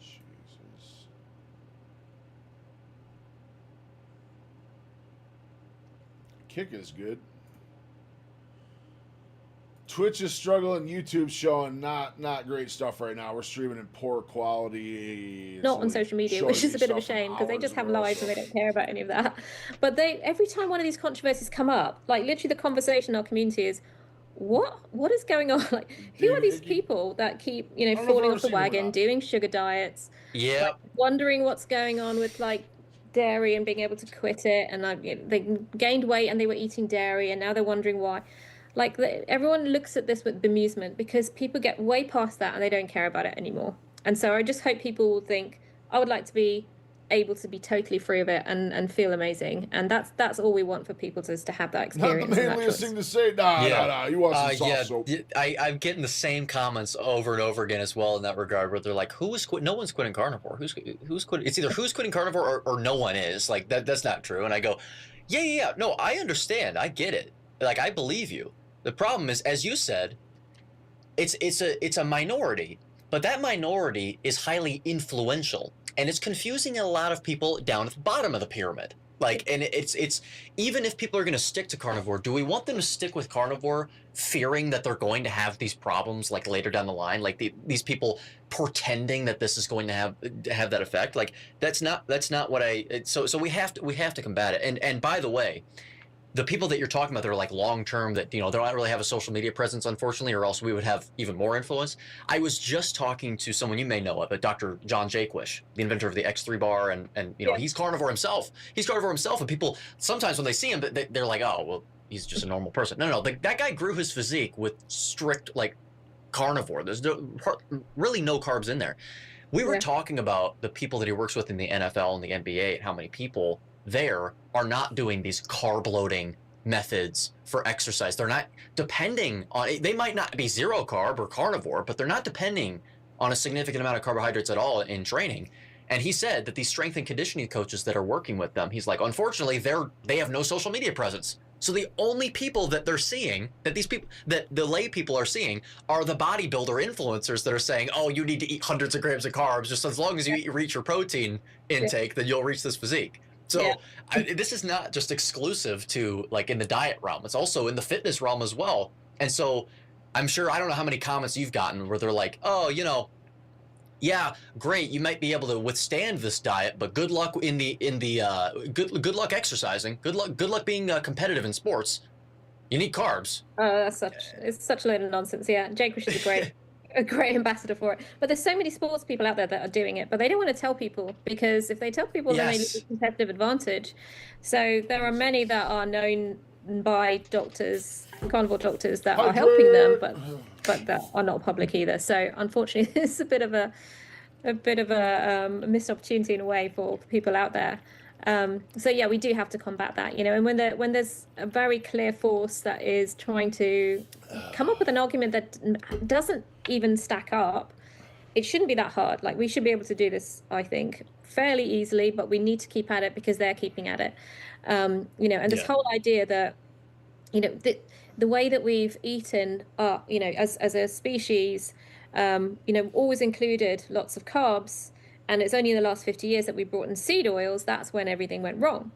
Jesus. Kick is good. Twitch is struggling. YouTube's showing not great stuff right now. We're streaming in poor quality. Not on social media, which is a bit of a shame because they just have lives and they don't care about any of that. But every time one of these controversies come up, like literally the conversation in our community is, what is going on? Like, who are these people that keep, falling off the wagon, doing sugar diets? Yeah. Like, wondering what's going on with like dairy and being able to quit it, and they gained weight and they were eating dairy and now they're wondering why. Like everyone looks at this with bemusement because people get way past that and they don't care about it anymore. And so I just hope people will think, I would like to be able to be totally free of it and feel amazing. And that's all we want for people to have that experience. Not the manliest thing to say. Nah, you want some soft soap. I'm getting the same comments over and over again as well in that regard, where they're like, "Who's quit? No one's quitting carnivore. Who's quitting? It's either who's quitting carnivore or no one is." Like that's not true. And I go, yeah. No, I understand. I get it. Like I believe you. The problem is, as you said, it's a minority, but that minority is highly influential. And it's confusing a lot of people down at the bottom of the pyramid. Like, and it's even if people are going to stick to carnivore, do we want them to stick with carnivore fearing that they're going to have these problems like later down the line? Like these people pretending that this is going to have that effect? Like that's not what so we have to combat it. And by the way, the people that you're talking about that are like long-term, that, they don't really have a social media presence, unfortunately, or else we would have even more influence. I was just talking to someone you may know of, Dr. John Jaquish, the inventor of the X3 bar, and he's carnivore himself. And people, sometimes when they see him, they're like, oh, well, he's just a normal person. No. That guy grew his physique with strict, like, carnivore. There's really no carbs in there. We were talking about the people that he works with in the NFL and the NBA and how many people there are not doing these carb loading methods for exercise. They're not depending on it. They might not be zero carb or carnivore, but they're not depending on a significant amount of carbohydrates at all in training. And he said that these strength and conditioning coaches that are working with them, he's like, unfortunately, they have no social media presence. So the only people that they're seeing, that the lay people are seeing, are the bodybuilder influencers that are saying, oh, you need to eat hundreds of grams of carbs. Just as long as you reach your protein intake, then you'll reach this physique. So this is not just exclusive to like in the diet realm. It's also in the fitness realm as well. And so I'm sure, I don't know how many comments you've gotten where they're like, oh, yeah, great, you might be able to withstand this diet, but good luck good luck exercising. Good luck being competitive in sports. You need carbs. Oh, it's such a load of nonsense. Yeah, Jake Wish is a great ambassador for it. But there's so many sports people out there that are doing it, but they don't want to tell people, because if they tell people, then they lose a competitive advantage. So there are many that are known by doctors, carnivore doctors, that are helping them, but that are not public either. So unfortunately, it's a bit of a missed opportunity in a way for people out there. So yeah, we do have to combat that, and when there's a very clear force that is trying to come up with an argument that doesn't even stack up, it shouldn't be that hard. Like, we should be able to do this, I think, fairly easily, but we need to keep at it because they're keeping at it. And this whole idea that, the way that we've eaten, as a species, always included lots of carbs. And it's only in the last 50 years that we brought in seed oils. That's when everything went wrong.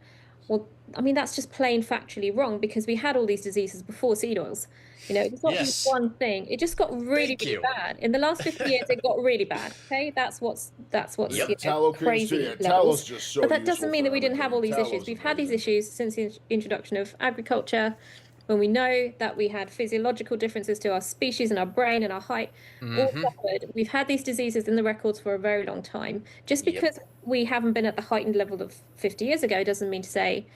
Well, I mean, that's just plain factually wrong, because we had all these diseases before seed oils. It's not just one thing. It just got really bad. In the last 50 years, it got really bad. Okay, that's what's crazy levels. Just so but that doesn't mean that we didn't have all these issues. We've had these issues since the introduction of agriculture, when we know that we had physiological differences to our species and our brain and our height, all suffered. We've had these diseases in the records for a very long time. Just because we haven't been at the heightened level of 50 years ago doesn't mean to say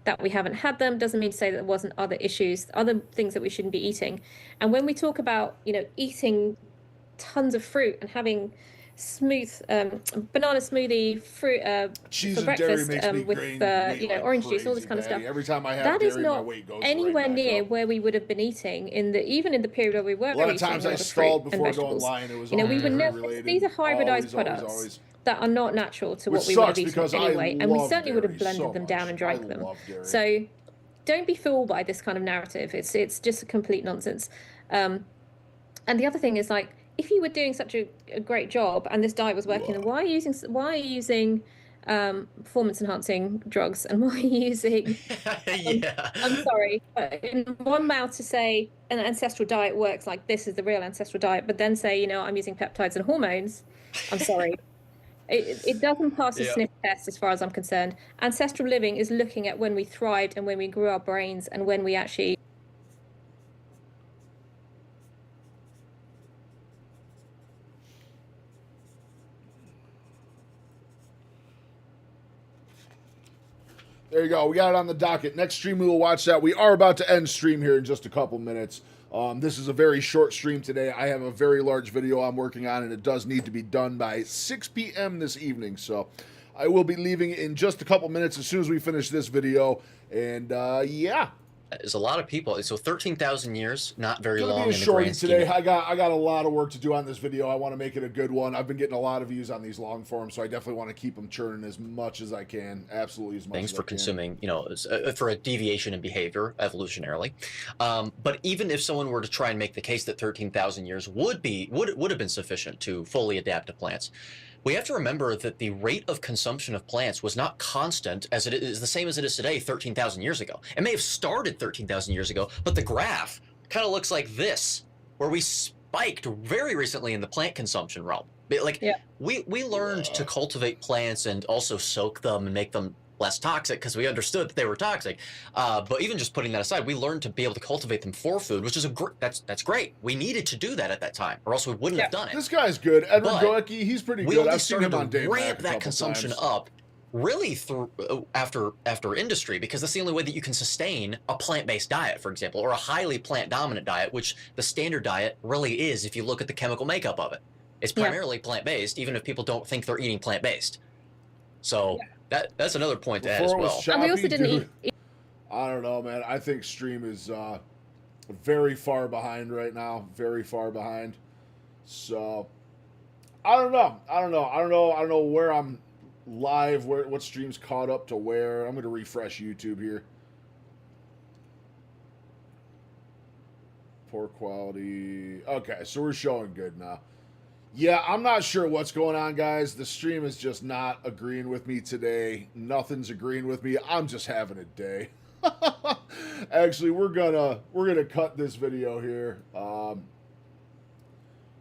that we haven't had them, doesn't mean to say that there wasn't other issues, other things that we shouldn't be eating. And when we talk about, eating tons of fruit and having smooth banana smoothie, fruit cheese for and dairy breakfast, makes me with orange juice, all this kind of stuff. Every time I have that dairy, is not my weight goes anywhere right near up. where we would have been eating even in the period where we were. A lot of times I stalled before going live. It was we would know these are hybridized products that are not natural to what we would have eaten anyway, and we certainly would have blended them down and drank them. So don't be fooled by this kind of narrative. It's just a complete nonsense. And the other thing is, like, if you were doing such a great job and this diet was working, then why are you using performance enhancing drugs, and why are you using I'm sorry, but in one mouth to say an ancestral diet works, like this is the real ancestral diet, but then say, I'm using peptides and hormones, I'm sorry. It doesn't pass a sniff test as far as I'm concerned. Ancestral living is looking at when we thrived and when we grew our brains and when we actually. There you go. We got it on the docket. Next stream, we will watch that. We are about to end stream here in just a couple minutes. This is a very short stream today. I have a very large video I'm working on, and it does need to be done by 6 p.m. this evening. So I will be leaving in just a couple minutes as soon as we finish this video. And yeah. There's a lot of people. So 13,000 years, not very It's long. gonna be a in the shorty grand scheme. today. I got a lot of work to do on this video. I want to make it a good one. I've been getting a lot of views on these long forms, so I definitely want to keep them churning as much as I can. Absolutely as much. Thanks as for I can. consuming, for a deviation in behavior evolutionarily. But even if someone were to try and make the case that 13,000 years would have been sufficient to fully adapt to plants, we have to remember that the rate of consumption of plants was not constant as it is the same as it is today 13,000 years ago. It may have started 13,000 years ago, but the graph kind of looks like this, where we spiked very recently in the plant consumption realm. We learned to cultivate plants and also soak them and make them less toxic because we understood that they were toxic. But even just putting that aside, we learned to be able to cultivate them for food, which is that's great. We needed to do that at that time, or else we wouldn't have done it. This guy's good. Edward Goecke, he's pretty good. I've seen him on Dave ramp that consumption up really through after industry, because that's the only way that you can sustain a plant-based diet, for example, or a highly plant-dominant diet, which the standard diet really is if you look at the chemical makeup of it. It's primarily plant-based, even if people don't think they're eating plant-based. So that's another point to add as well. And we also didn't eat. I don't know, man. I think stream is very far behind right now. Very far behind. So I don't know where I'm live, what stream's caught up to where. I'm going to refresh YouTube here. Poor quality. Okay, so we're showing good now. Yeah, I'm not sure what's going on, guys. The stream is just not agreeing with me today. Nothing's agreeing with me. I'm just having a day. Actually, we're gonna cut this video here.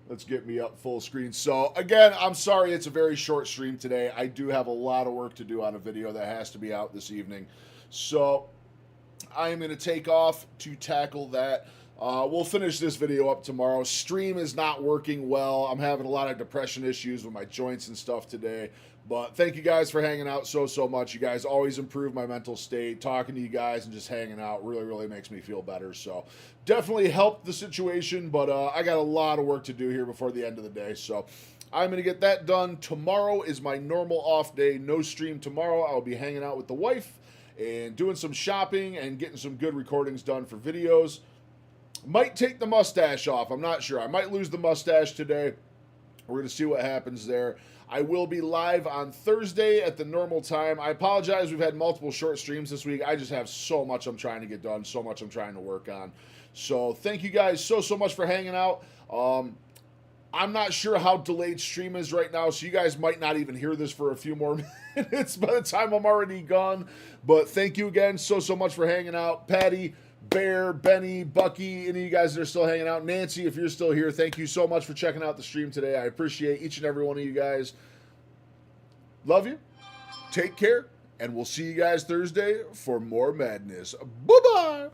Let's get me up full screen. So again, I'm sorry it's a very short stream today. I do have a lot of work to do on a video that has to be out this evening. So I am going to take off to tackle that. We'll finish this video up tomorrow. Stream is not working well. I'm having a lot of depression issues with my joints and stuff today. But thank you guys for hanging out so much. You guys always improve my mental state. Talking to you guys and just hanging out really makes me feel better. So definitely helped the situation, but I got a lot of work to do here before the end of the day. So I'm going to get that done. Tomorrow is my normal off day. No stream tomorrow. I'll be hanging out with the wife and doing some shopping and getting some good recordings done for videos. Might take the mustache off. I'm not sure. I might lose the mustache today. We're going to see what happens there. I will be live on Thursday at the normal time. I apologize. We've had multiple short streams this week. I just have so much I'm trying to get done, so much I'm trying to work on. So thank you guys so much for hanging out. I'm not sure how delayed stream is right now, so you guys might not even hear this for a few more minutes by the time I'm already gone. But thank you again so much for hanging out. Patty, Bear, Benny, Bucky, any of you guys that are still hanging out. Nancy, if you're still here, thank you so much for checking out the stream today. I appreciate each and every one of you guys. Love you. Take care. And we'll see you guys Thursday for more madness. Bye-bye.